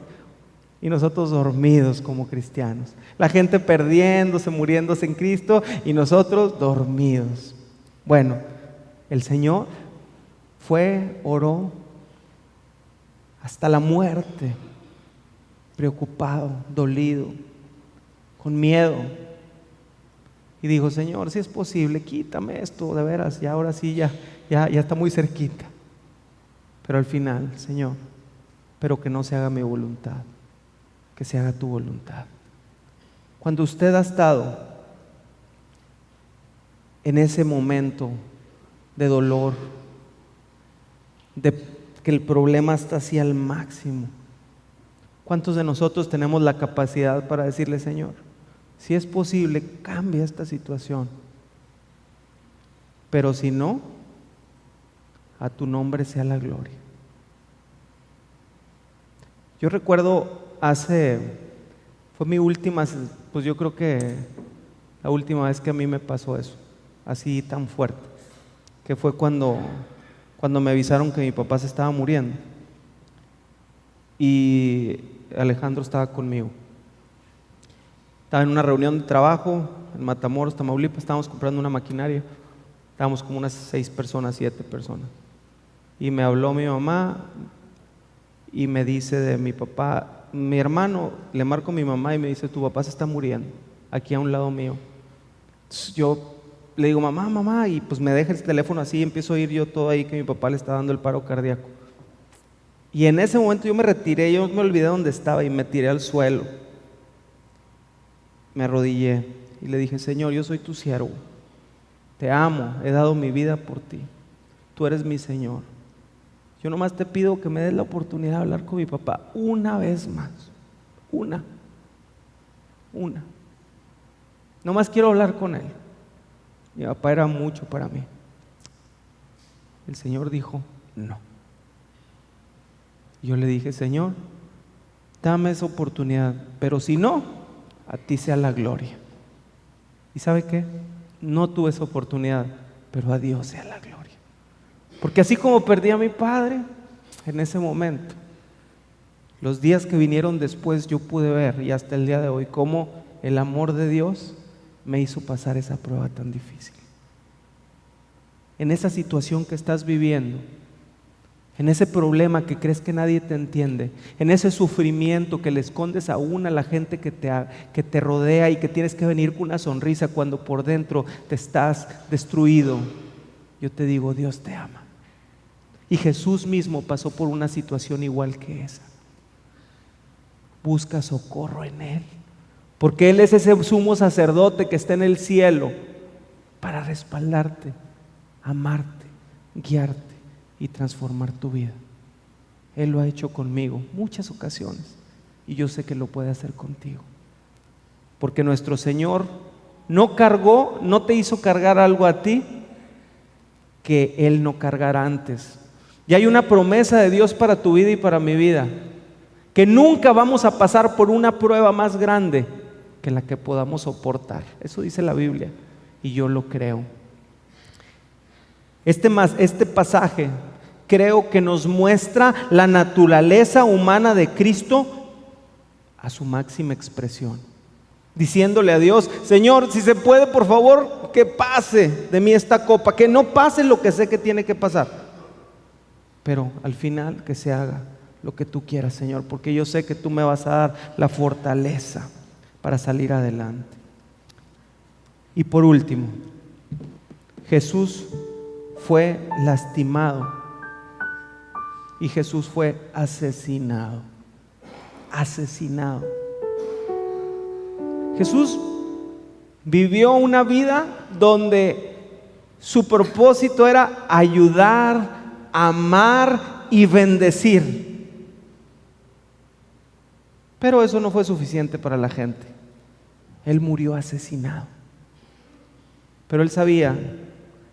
Y nosotros dormidos como cristianos. La gente perdiéndose, muriéndose en Cristo y nosotros dormidos. Bueno, el Señor fue, oró hasta la muerte, preocupado, dolido, con miedo. Y dijo, Señor, si es posible, quítame esto, de veras, ya ahora sí, ya está muy cerquita. Pero al final, Señor, pero que no se haga mi voluntad, que se haga tu voluntad. Cuando usted ha estado en ese momento de dolor, de que el problema está así al máximo, ¿cuántos de nosotros tenemos la capacidad para decirle, Señor, si es posible, cambia esta situación? Pero si no, a tu nombre sea la gloria. Yo recuerdo fue mi última, pues yo creo que la última vez que a mí me pasó eso, así tan fuerte, que fue cuando me avisaron que mi papá se estaba muriendo y Alejandro estaba conmigo. Estaba en una reunión de trabajo en Matamoros, Tamaulipas, estábamos comprando una maquinaria, estábamos como unas 6 personas, 7 personas. Y me habló mi mamá y me dice de mi papá, mi hermano, le marco a mi mamá y me dice, tu papá se está muriendo, aquí a un lado mío. Entonces yo le digo, mamá, y pues me deja el teléfono así y empiezo a oír yo todo ahí que mi papá le está dando el paro cardíaco. Y en ese momento yo me retiré, yo me olvidé dónde estaba y me tiré al suelo. Me arrodillé y le dije, Señor, yo soy tu siervo, te amo, he dado mi vida por ti, tú eres mi Señor. Yo nomás te pido que me des la oportunidad de hablar con mi papá una vez más, una. Nomás quiero hablar con él. Mi papá era mucho para mí. El Señor dijo, no. Yo le dije, Señor, dame esa oportunidad, pero si no, a ti sea la gloria. ¿Y sabe qué? No tuve esa oportunidad, pero a Dios sea la gloria. Porque así como perdí a mi padre en ese momento, los días que vinieron después yo pude ver, y hasta el día de hoy, cómo el amor de Dios me hizo pasar esa prueba tan difícil. En esa situación que estás viviendo, en ese problema que crees que nadie te entiende, en ese sufrimiento que le escondes aún a la gente que te rodea y que tienes que venir con una sonrisa cuando por dentro te estás destruido, yo te digo, Dios te ama. Y Jesús mismo pasó por una situación igual que esa. Busca socorro en Él, porque Él es ese sumo sacerdote que está en el cielo para respaldarte, amarte, guiarte y transformar tu vida. Él lo ha hecho conmigo muchas ocasiones y yo sé que lo puede hacer contigo, porque nuestro Señor no te hizo cargar algo a ti que Él no cargara antes. Y hay una promesa de Dios para tu vida y para mi vida, que nunca vamos a pasar por una prueba más grande que la que podamos soportar. Eso dice la Biblia y yo lo creo. Este pasaje creo que nos muestra la naturaleza humana de Cristo a su máxima expresión. diciéndole a Dios: Señor, si se puede, por favor, que pase de mí esta copa, que no pase lo que sé que tiene que pasar, pero al final que se haga lo que tú quieras, Señor, porque yo sé que tú me vas a dar la fortaleza para salir adelante. Y por último, Jesús fue lastimado y Jesús fue asesinado. Asesinado. Jesús vivió una vida donde su propósito era ayudar, amar y bendecir. Pero eso no fue suficiente para la gente. Él murió asesinado. Pero él sabía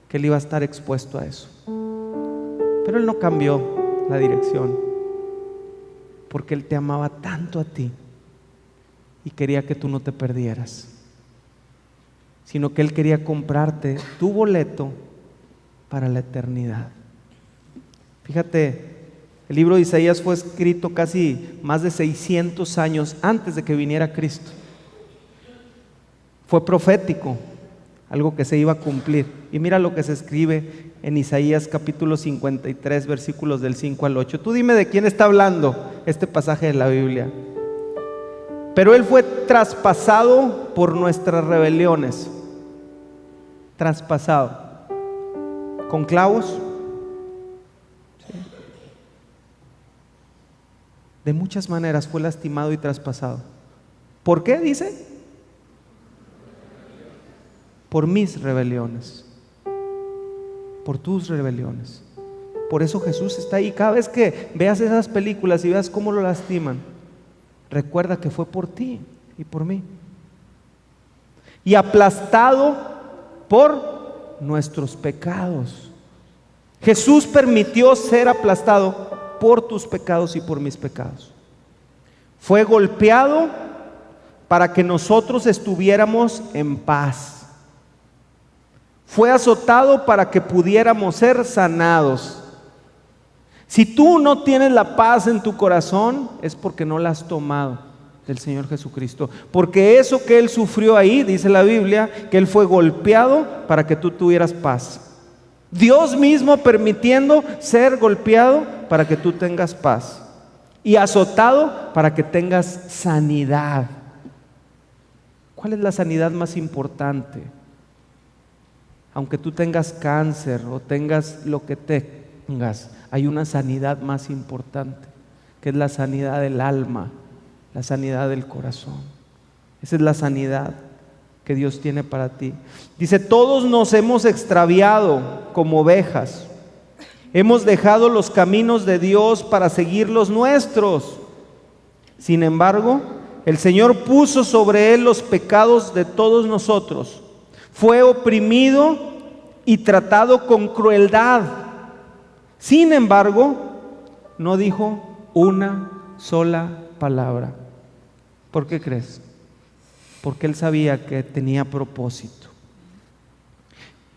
que él iba a estar expuesto a eso. Pero él no cambió la dirección, porque él te amaba tanto a ti y quería que tú no te perdieras, sino que él quería comprarte tu boleto para la eternidad. Fíjate, el libro de Isaías fue escrito casi más de 600 años antes de que viniera Cristo. Fue profético, algo que se iba a cumplir. Y mira lo que se escribe en Isaías capítulo 53, versículos del 5 al 8. Tú dime de quién está hablando este pasaje de la Biblia. Pero él fue traspasado por nuestras rebeliones. Traspasado. ¿Con clavos? Sí. De muchas maneras fue lastimado y traspasado. ¿Por qué dice? Por mis rebeliones, por tus rebeliones. Por eso Jesús está ahí. Cada vez que veas esas películas y veas cómo lo lastiman, recuerda que fue por ti y por mí. Y aplastado por nuestros pecados. Jesús permitió ser aplastado por tus pecados y por mis pecados. Fue golpeado para que nosotros estuviéramos en paz. Fue azotado para que pudiéramos ser sanados. Si tú no tienes la paz en tu corazón, es porque no la has tomado del Señor Jesucristo. Porque eso que Él sufrió ahí, dice la Biblia, que Él fue golpeado para que tú tuvieras paz. Dios mismo permitiendo ser golpeado para que tú tengas paz. Y azotado para que tengas sanidad. ¿Cuál es la sanidad más importante? Aunque tú tengas cáncer o tengas lo que tengas, hay una sanidad más importante, que es la sanidad del alma, la sanidad del corazón. Esa es la sanidad que Dios tiene para ti. Dice: todos nos hemos extraviado como ovejas, hemos dejado los caminos de Dios para seguir los nuestros. Sin embargo, el Señor puso sobre él los pecados de todos nosotros. Fue oprimido y tratado con crueldad. Sin embargo, no dijo una sola palabra. ¿Por qué crees? Porque él sabía que tenía propósito.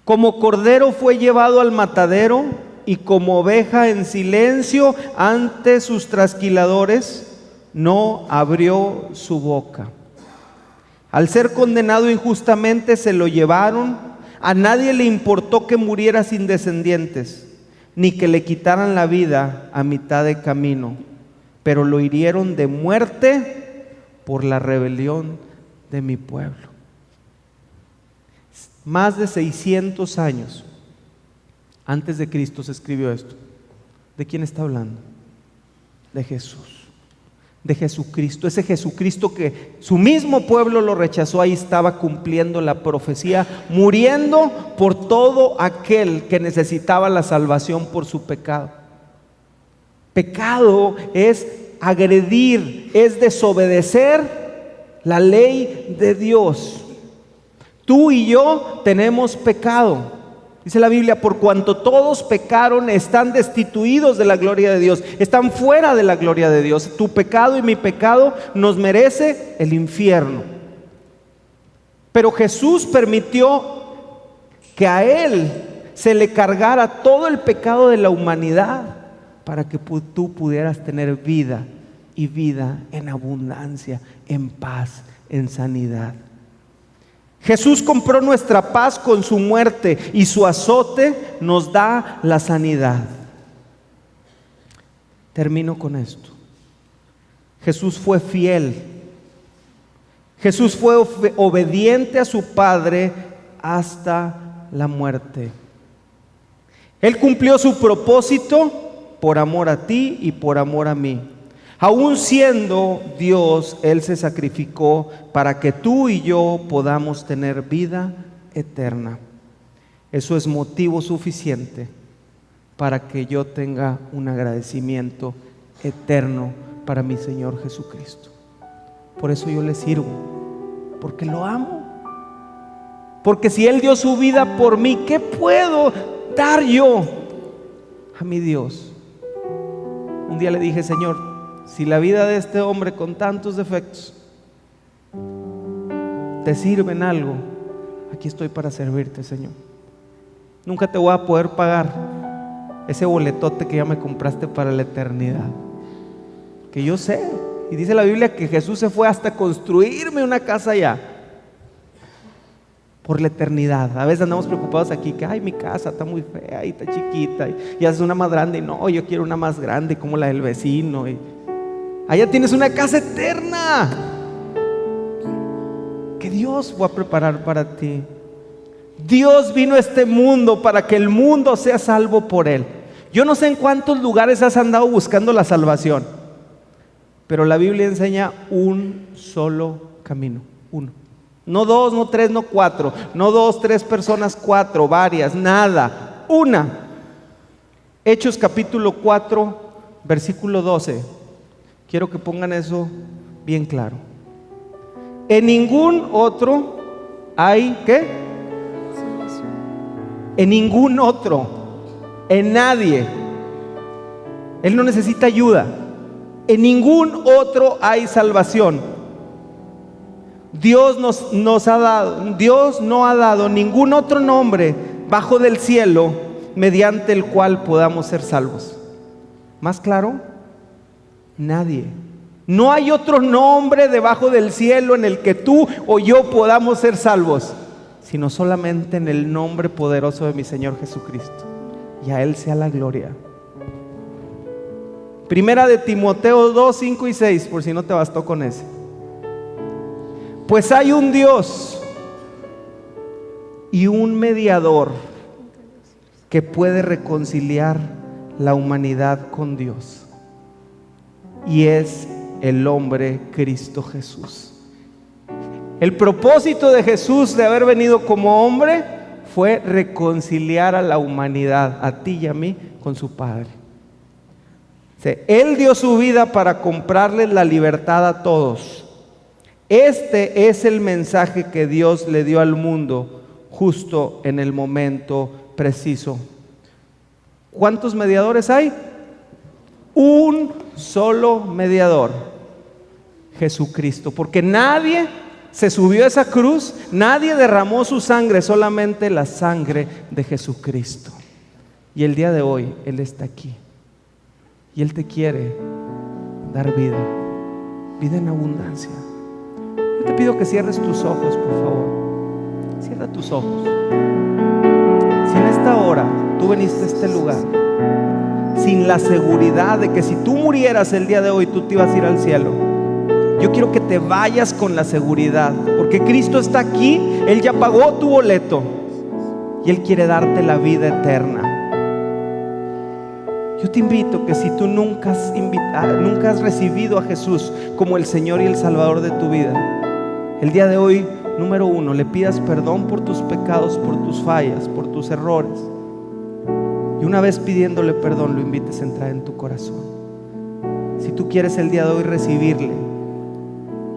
Como cordero fue llevado al matadero, y como oveja en silencio ante sus trasquiladores, no abrió su boca. Al ser condenado injustamente se lo llevaron. A nadie le importó que muriera sin descendientes, ni que le quitaran la vida a mitad de camino, pero lo hirieron de muerte por la rebelión de mi pueblo. Más de 600 años antes de Cristo se escribió esto. ¿De quién está hablando? De Jesús. De Jesucristo, ese Jesucristo que su mismo pueblo lo rechazó. Ahí estaba cumpliendo la profecía, muriendo por todo aquel que necesitaba la salvación por su pecado. Pecado es agredir, es desobedecer la ley de Dios. Tú y yo tenemos pecado. Dice la Biblia: por cuanto todos pecaron, están destituidos de la gloria de Dios, están fuera de la gloria de Dios. Tu pecado y mi pecado nos merece el infierno. Pero Jesús permitió que a Él se le cargara todo el pecado de la humanidad para que tú pudieras tener vida, y vida en abundancia, en paz, en sanidad. Jesús compró nuestra paz con su muerte y su azote nos da la sanidad. Termino con esto. Jesús fue fiel. Jesús fue obediente a su Padre hasta la muerte. Él cumplió su propósito por amor a ti y por amor a mí. Aún siendo Dios, Él se sacrificó para que tú y yo podamos tener vida eterna. Eso es motivo suficiente para que yo tenga un agradecimiento eterno para mi Señor Jesucristo. Por eso yo le sirvo, porque lo amo. Porque si Él dio su vida por mí, ¿qué puedo dar yo a mi Dios? Un día le dije: Señor, si la vida de este hombre con tantos defectos te sirve en algo, aquí estoy para servirte, Señor. Nunca te voy a poder pagar ese boletote que ya me compraste para la eternidad, que yo sé, y dice la Biblia que Jesús se fue hasta construirme una casa allá por la eternidad. A veces andamos preocupados aquí que mi casa está muy fea y está chiquita y haces una más grande, y no, yo quiero una más grande como la del vecino. Y allá tienes una casa eterna que Dios va a preparar para ti. Dios vino a este mundo para que el mundo sea salvo por Él. Yo no sé en cuántos lugares has andado buscando la salvación, pero la Biblia enseña un solo camino, uno. No dos, no tres, no cuatro, no dos, tres personas, cuatro, varias, nada, una. Hechos capítulo 4, versículo 12. Quiero que pongan eso bien claro. En ningún otro hay, ¿qué? En ningún otro, en nadie. Él no necesita ayuda. En ningún otro hay salvación. Dios nos ha dado, Dios no ha dado ningún otro nombre bajo del cielo mediante el cual podamos ser salvos. ¿Más claro? Nadie. No hay otro nombre debajo del cielo en el que tú o yo podamos ser salvos, sino solamente en el nombre poderoso de mi Señor Jesucristo. Y a Él sea la gloria. Primera de Timoteo 2, 5 y 6, por si no te bastó con ese. Pues hay un Dios y un mediador que puede reconciliar la humanidad con Dios, y es el hombre Cristo Jesús. El propósito de Jesús de haber venido como hombre fue reconciliar a la humanidad, a ti y a mí, con su Padre. Él dio su vida para comprarle la libertad a todos. Este es el mensaje que Dios le dio al mundo justo en el momento preciso. ¿Cuántos mediadores hay? Un solo mediador, Jesucristo. Porque nadie se subió a esa cruz, nadie derramó su sangre, solamente la sangre de Jesucristo. Y el día de hoy Él está aquí y Él te quiere dar vida, vida en abundancia. Yo te pido que cierres tus ojos, por favor. Cierra tus ojos. Si en esta hora tú veniste a este lugar sin la seguridad de que si tú murieras el día de hoy tú te ibas a ir al cielo, yo quiero que te vayas con la seguridad, porque Cristo está aquí. Él ya pagó tu boleto y Él quiere darte la vida eterna. Yo te invito que si tú nunca has recibido a Jesús como el Señor y el Salvador de tu vida, el día de hoy, número uno, le pidas perdón por tus pecados, por tus fallas, por tus errores. Y una vez pidiéndole perdón, lo invites a entrar en tu corazón. Si tú quieres el día de hoy recibirle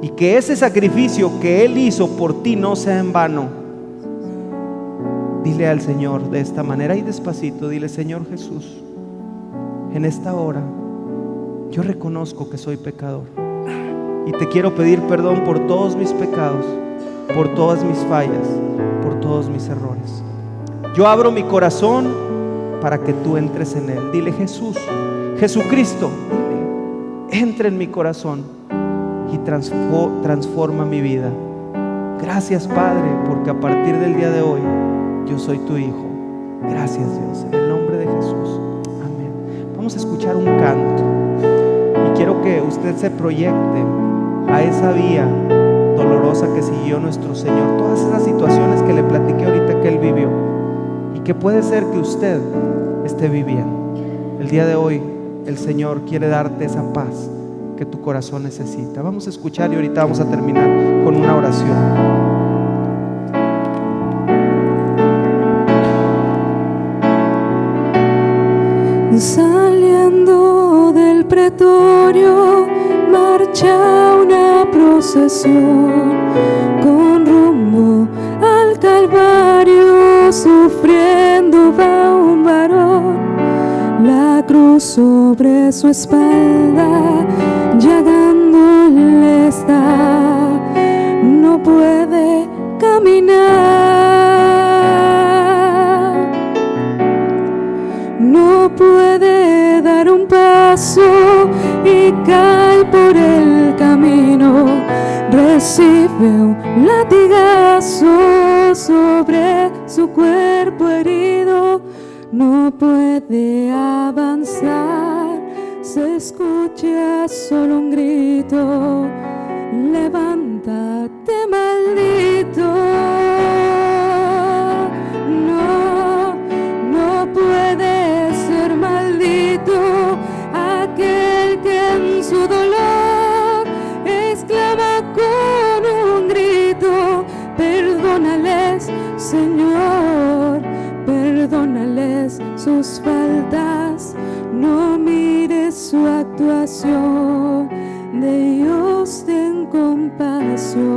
y que ese sacrificio que Él hizo por ti no sea en vano, dile al Señor de esta manera y despacito, dile: Señor Jesús, en esta hora yo reconozco que soy pecador y te quiero pedir perdón por todos mis pecados, por todas mis fallas, por todos mis errores. Yo abro mi corazón para que tú entres en él. Dile: Jesús, Jesucristo, dile, entra en mi corazón. y transforma mi vida. Gracias, Padre, porque a partir del día de hoy yo soy tu hijo. Gracias, Dios, en el nombre de Jesús. Amén. Vamos a escuchar un canto y quiero que usted se proyecte a esa vía dolorosa que siguió nuestro Señor, todas esas situaciones que le platiqué ahorita que Él vivió y que puede ser que usted esté viviendo. El día de hoy el Señor quiere darte esa paz que tu corazón necesita. Vamos a escuchar y ahorita vamos a terminar con una oración. Saliendo del pretorio marcha una procesión con rumbo al Calvario, sufriendo va un varón, la cruz sobre su espalda, llagándole está, no puede caminar, no puede dar un paso y cae por el camino, recibe un latigazo sobre su cuerpo herido, no puede avanzar, se escucha solo un grito, levántate maldito. No puede ser maldito aquel que en su dolor exclama con un grito, perdónales, Señor, perdónales sus faltas, no mires su actuación, de Dios ten compasión.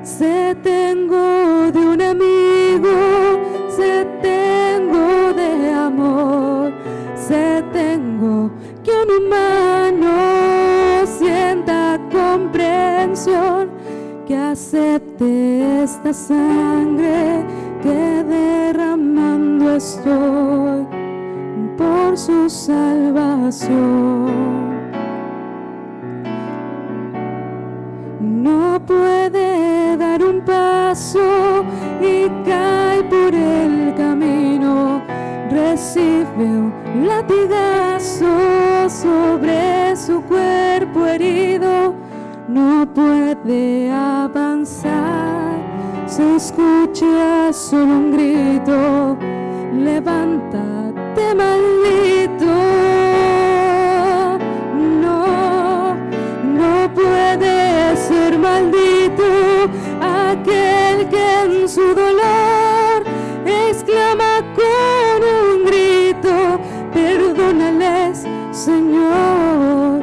Sed tengo de un amigo, sed tengo de amor, sed tengo que un humano sienta comprensión, que acepte esta sangre que derramando estoy por su salvación. No puede dar un paso y cae por el camino, recibe un latigazo sobre su cuerpo herido, no puede avanzar, se escucha solo un grito, levántate maldito. No puede ser maldito aquel que en su dolor exclama con un grito, perdónales, Señor,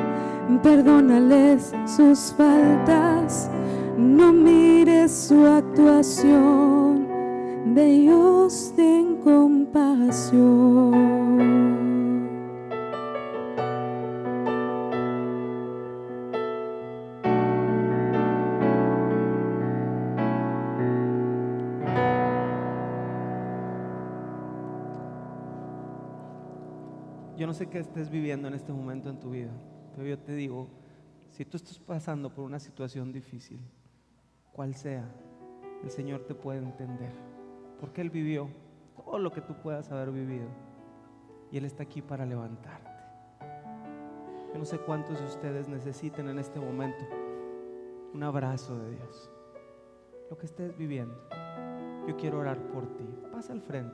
perdónales sus faltas, no mires su actuación, de Dios ten compasión. Yo no sé qué estés viviendo en este momento en tu vida, pero yo te digo, si tú estás pasando por una situación difícil, cual sea, el Señor te puede entender, porque Él vivió todo lo que tú puedas haber vivido y Él está aquí para levantarte. Yo no sé cuántos de ustedes necesiten en este momento un abrazo de Dios. Lo que estés viviendo, yo quiero orar por ti. Pasa al frente.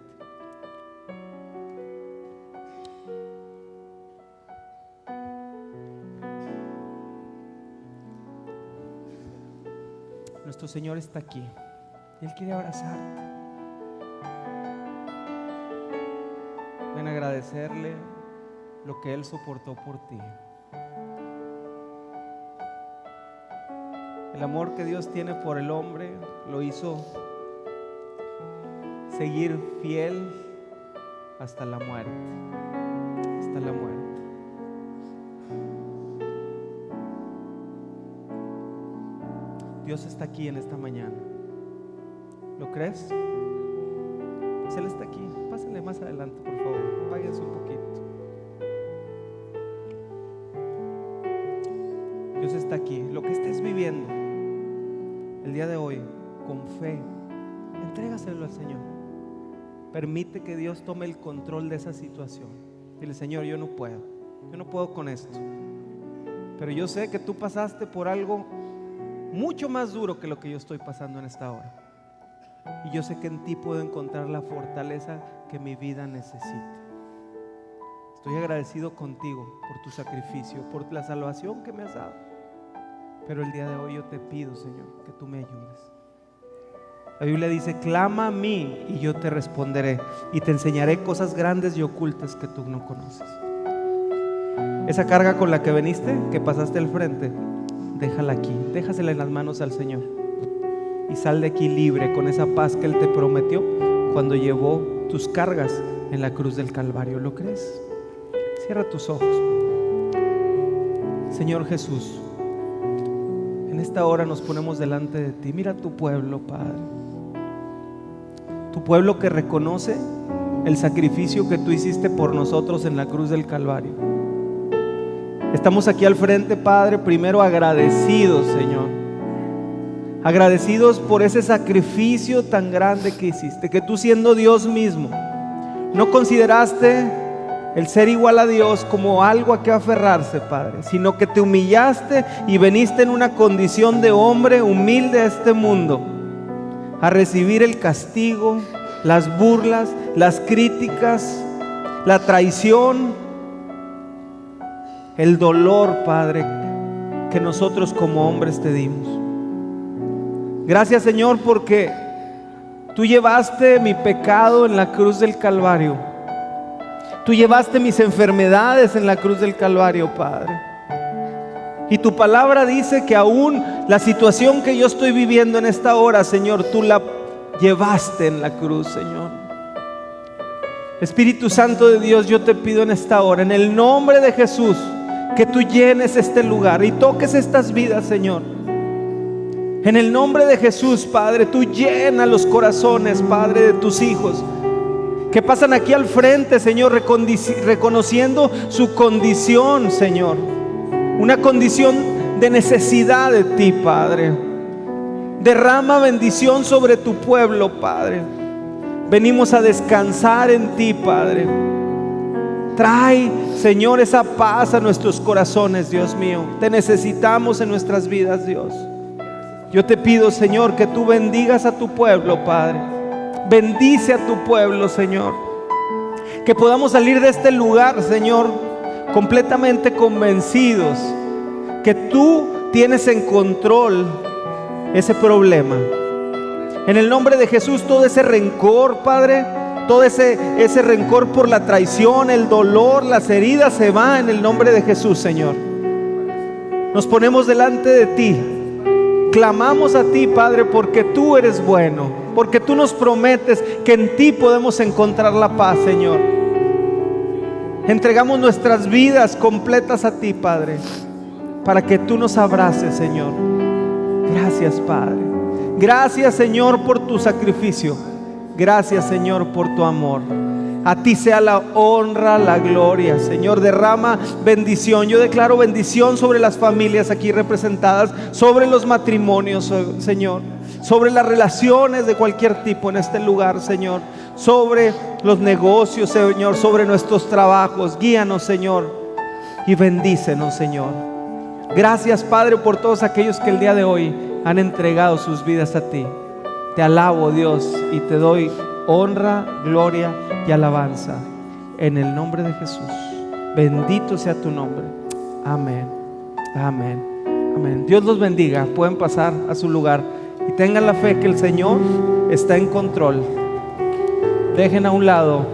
Nuestro Señor está aquí. Él quiere abrazarte. Ven a agradecerle lo que Él soportó por ti. El amor que Dios tiene por el hombre lo hizo seguir fiel hasta la muerte. Hasta la muerte. Dios está aquí en esta mañana. ¿Lo crees? Pues Él está aquí. Pásale más adelante, por favor. Apáguense un poquito. Dios está aquí. Lo que estés viviendo el día de hoy, con fe, entrégaselo al Señor. Permite que Dios tome el control de esa situación. Dile: Señor, yo no puedo con esto, pero yo sé que tú pasaste por algo mucho más duro que lo que yo estoy pasando en esta hora, y yo sé que en ti puedo encontrar la fortaleza que mi vida necesita. Estoy agradecido contigo por tu sacrificio, por la salvación que me has dado, pero el día de hoy yo te pido, Señor, que tú me ayudes. La Biblia dice: clama a mí y yo te responderé y te enseñaré cosas grandes y ocultas que tú no conoces. Esa carga con la que veniste, que pasaste al frente, déjala aquí, déjasela en las manos al Señor y sal de aquí libre con esa paz que Él te prometió cuando llevó tus cargas en la cruz del Calvario. ¿Lo crees? Cierra tus ojos. Señor Jesús, en esta hora nos ponemos delante de ti. Mira tu pueblo, Padre, tu pueblo que reconoce el sacrificio que tú hiciste por nosotros en la cruz del Calvario. Estamos aquí al frente, Padre, primero agradecidos, Señor, agradecidos por ese sacrificio tan grande que hiciste, que tú, siendo Dios mismo, no consideraste el ser igual a Dios como algo a que aferrarse, Padre, sino que te humillaste y veniste en una condición de hombre humilde a este mundo a recibir el castigo, las burlas, las críticas, la traición, el dolor, Padre, que nosotros como hombres te dimos. Gracias, Señor, porque tú llevaste mi pecado en la cruz del Calvario. Tú llevaste mis enfermedades en la cruz del Calvario, Padre. Y tu palabra dice que aún la situación que yo estoy viviendo en esta hora, Señor, tú la llevaste en la cruz, Señor. Espíritu Santo de Dios, yo te pido en esta hora, en el nombre de Jesús, que tú llenes este lugar y toques estas vidas, Señor. En el nombre de Jesús, Padre, tú llena los corazones, Padre, de tus hijos que pasan aquí al frente, Señor, reconociendo su condición, Señor, una condición de necesidad de ti, Padre. Derrama bendición sobre tu pueblo, Padre. Venimos a descansar en ti, Padre. Trae, Señor, esa paz a nuestros corazones, Dios mío. Te necesitamos en nuestras vidas, Dios. Yo te pido, Señor, que tú bendigas a tu pueblo, Padre. Bendice a tu pueblo, Señor. Que podamos salir de este lugar, Señor, completamente convencidos que tú tienes en control ese problema. En el nombre de Jesús, todo ese rencor, Padre, todo ese rencor por la traición, el dolor, las heridas, se va en el nombre de Jesús, Señor. Nos ponemos delante de ti. Clamamos a ti, Padre, porque tú eres bueno, porque tú nos prometes que en ti podemos encontrar la paz, Señor. Entregamos nuestras vidas completas a ti, Padre, para que tú nos abraces, Señor. Gracias, Padre. Gracias, Señor, por tu sacrificio. Gracias, Señor, por tu amor. A ti sea la honra, la gloria, Señor. Derrama bendición. Yo declaro bendición sobre las familias aquí representadas, sobre los matrimonios, Señor, sobre las relaciones de cualquier tipo en este lugar, Señor, sobre los negocios, Señor, sobre nuestros trabajos. Guíanos, Señor, y bendícenos, Señor. Gracias, Padre, por todos aquellos que el día de hoy han entregado sus vidas a ti. Te alabo, Dios, y te doy honra, gloria y alabanza en el nombre de Jesús. Bendito sea tu nombre. Amén, amén, amén. Dios los bendiga. Pueden pasar a su lugar y tengan la fe que el Señor está en control. Dejen a un lado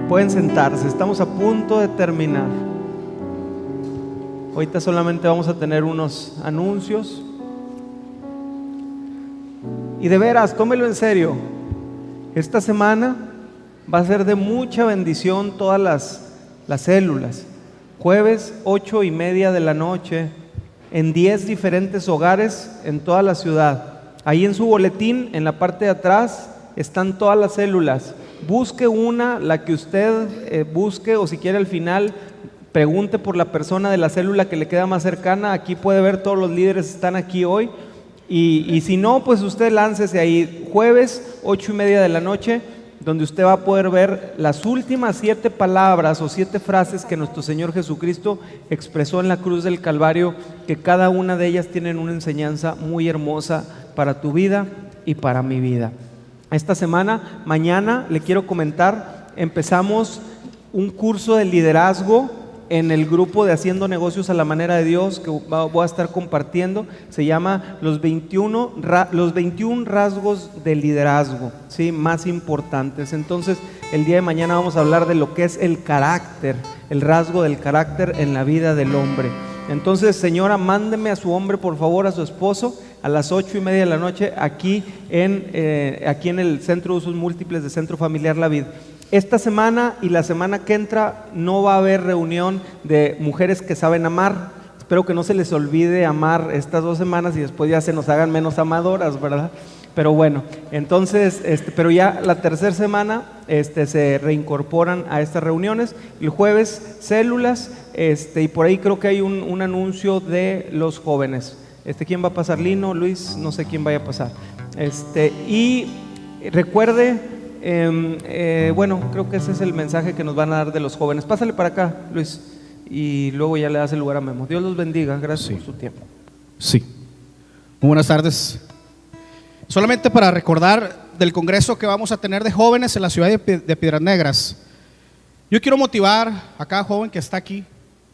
pueden sentarse. Estamos a punto de terminar. Ahorita solamente vamos a tener unos anuncios. Y de veras, tómelo en serio. Esta semana va a ser de mucha bendición todas las células. Jueves 8:30 de la noche en 10 diferentes hogares en toda la ciudad. Ahí en su boletín, en la parte de atrás, están todas las células. Busque una, la que usted busque, o si quiere al final pregunte por la persona de la célula que le queda más cercana. Aquí puede ver todos los líderes están aquí hoy. Y si no, pues usted láncese ahí, jueves 8:30 de la noche, donde usted va a poder ver las últimas 7 palabras o 7 frases que nuestro Señor Jesucristo expresó en la cruz del Calvario, que cada una de ellas tienen una enseñanza muy hermosa para tu vida y para mi vida. Esta semana, mañana, le quiero comentar, empezamos un curso de liderazgo en el grupo de Haciendo Negocios a la Manera de Dios, que voy a estar compartiendo. Se llama los 21 rasgos de liderazgo, ¿sí?, más importantes. Entonces el día de mañana vamos a hablar de lo que es el carácter, el rasgo del carácter en la vida del hombre. Entonces, señora, mándeme a su hombre, por favor, a su esposo, a las 8:30 de la noche, aquí en el Centro de Usos Múltiples de Centro Familiar La Vid. Esta semana y la semana que entra no va a haber reunión de mujeres que saben amar. Espero que no se les olvide amar estas 2 semanas y después ya se nos hagan menos amadoras, ¿verdad? Pero bueno, entonces, pero ya la tercera semana se reincorporan a estas reuniones. El jueves, células, y por ahí creo que hay un anuncio de los jóvenes. ¿Quién va a pasar? Lino, Luis, no sé quién vaya a pasar. Y recuerde, bueno, creo que ese es el mensaje que nos van a dar de los jóvenes. Pásale para acá, Luis, y luego ya le das el lugar a Memo. Dios los bendiga, gracias por su tiempo. Sí. Muy buenas tardes. Solamente para recordar del congreso que vamos a tener de jóvenes en la ciudad de Piedras Negras. Yo quiero motivar a cada joven que está aquí,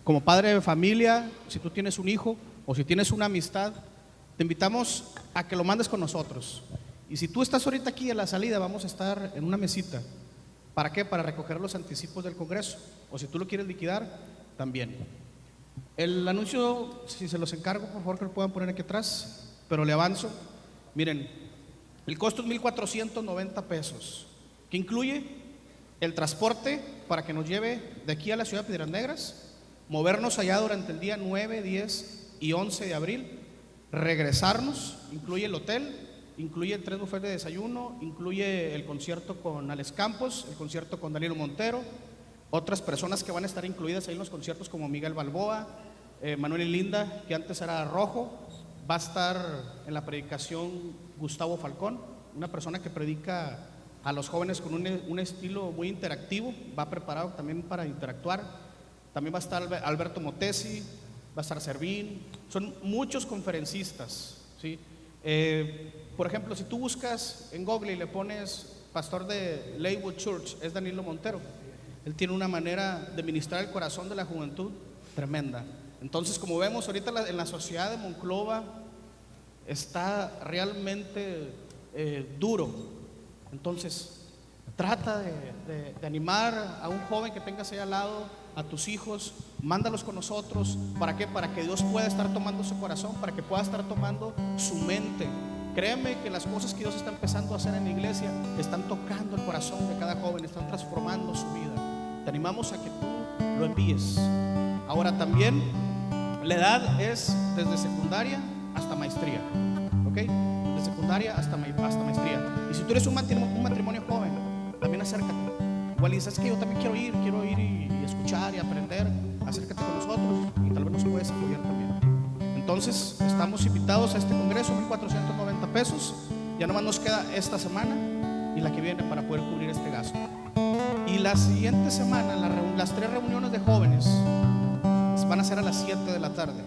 como padre de familia, si tú tienes un hijo o si tienes una amistad, te invitamos a que lo mandes con nosotros. Y si tú estás ahorita aquí a la salida, vamos a estar en una mesita. ¿Para qué? Para recoger los anticipos del congreso. O si tú lo quieres liquidar, también. El anuncio, si se los encargo, por favor que lo puedan poner aquí atrás, pero le avanzo. Miren, el costo es 1,490 pesos, que incluye el transporte para que nos lleve de aquí a la ciudad de Piedras Negras, movernos allá durante el día 9, 10 y 11 de abril, regresarnos, incluye el hotel, incluye 3 buffets de desayuno, incluye el concierto con Alex Campos, el concierto con Danilo Montero, otras personas que van a estar incluidas ahí en los conciertos como Miguel Balboa, Manuel y Linda, que antes era Rojo. Va a estar en la predicación Gustavo Falcón, una persona que predica a los jóvenes con un estilo muy interactivo, va preparado también para interactuar. También va a estar Alberto Motesi, va a estar Servín, son muchos conferencistas, ¿sí? Por ejemplo, si tú buscas en Google y le pones pastor de Leywood Church, es Danilo Montero. Él tiene una manera de ministrar el corazón de la juventud tremenda. Entonces, como vemos ahorita en la sociedad de Monclova está realmente duro. Entonces, trata de animar a un joven que tengas ahí al lado, a tus hijos, mándalos con nosotros. ¿Para qué? Para que Dios pueda estar tomando su corazón, para que pueda estar tomando su mente. Créeme que las cosas que Dios está empezando a hacer en la iglesia están tocando el corazón de cada joven, están transformando su vida. Te animamos a que tú lo envíes. Ahora también la edad es desde secundaria hasta maestría, ¿ok? De secundaria hasta maestría. Y si tú eres un matrimonio joven, también acércate. Igual dices que yo también quiero ir y escuchar y aprender. Acércate con nosotros y tal vez nos puedes apoyar también. Entonces, estamos invitados a este congreso, 1,490 pesos. Ya nomás nos queda esta semana y la que viene para poder cubrir este gasto. Y la siguiente semana, las 3 reuniones de jóvenes van a ser a las 7 de la tarde.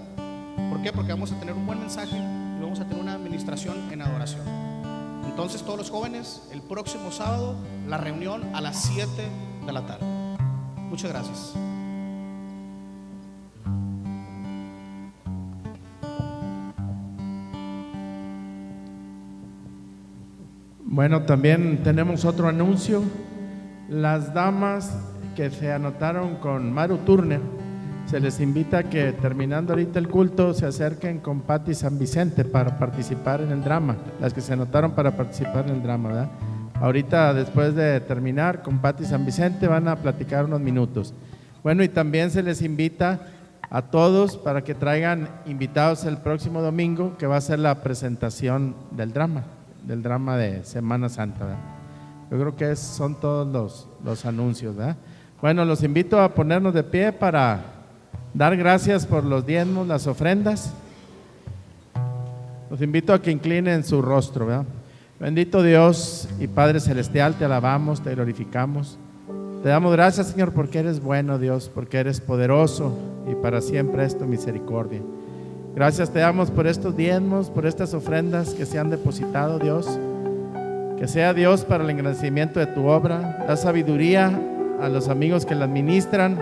¿Por qué? Porque vamos a tener un buen mensaje y vamos a tener una administración en adoración. Entonces, todos los jóvenes, el próximo sábado, la reunión a las 7 de la tarde. Muchas gracias. Bueno, también tenemos otro anuncio. Las damas que se anotaron con Maru Turner, se les invita a que terminando ahorita el culto se acerquen con Patti San Vicente para participar en el drama. Las que se anotaron para participar en el drama, ¿verdad? Ahorita, después de terminar con Patti San Vicente, van a platicar unos minutos. Bueno, y también se les invita a todos para que traigan invitados el próximo domingo, que va a ser la presentación del drama de Semana Santa, ¿verdad? Yo creo que son todos los anuncios, ¿verdad? Bueno, los invito a ponernos de pie para dar gracias por los diezmos, las ofrendas. Los invito a que inclinen su rostro, ¿verdad? Bendito Dios y Padre Celestial, te alabamos, te glorificamos. Te damos gracias, Señor, porque eres bueno, Dios, porque eres poderoso y para siempre es tu misericordia. Gracias te damos por estos diezmos, por estas ofrendas que se han depositado, Dios. Que sea, Dios, para el engrandecimiento de tu obra. Da sabiduría a los amigos que la administran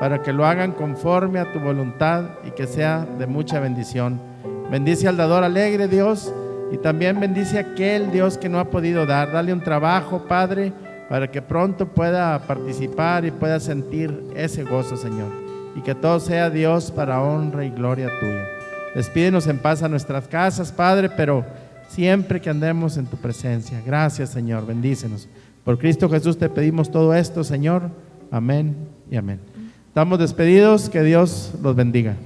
para que lo hagan conforme a tu voluntad y que sea de mucha bendición. Bendice al dador alegre, Dios, y también bendice a aquel, Dios, que no ha podido dar. Dale un trabajo, Padre, para que pronto pueda participar y pueda sentir ese gozo, Señor. Y que todo sea, Dios, para honra y gloria tuya. Despídenos en paz a nuestras casas, Padre, pero siempre que andemos en tu presencia. Gracias, Señor, bendícenos. Por Cristo Jesús te pedimos todo esto, Señor. Amén y amén. Estamos despedidos, que Dios los bendiga.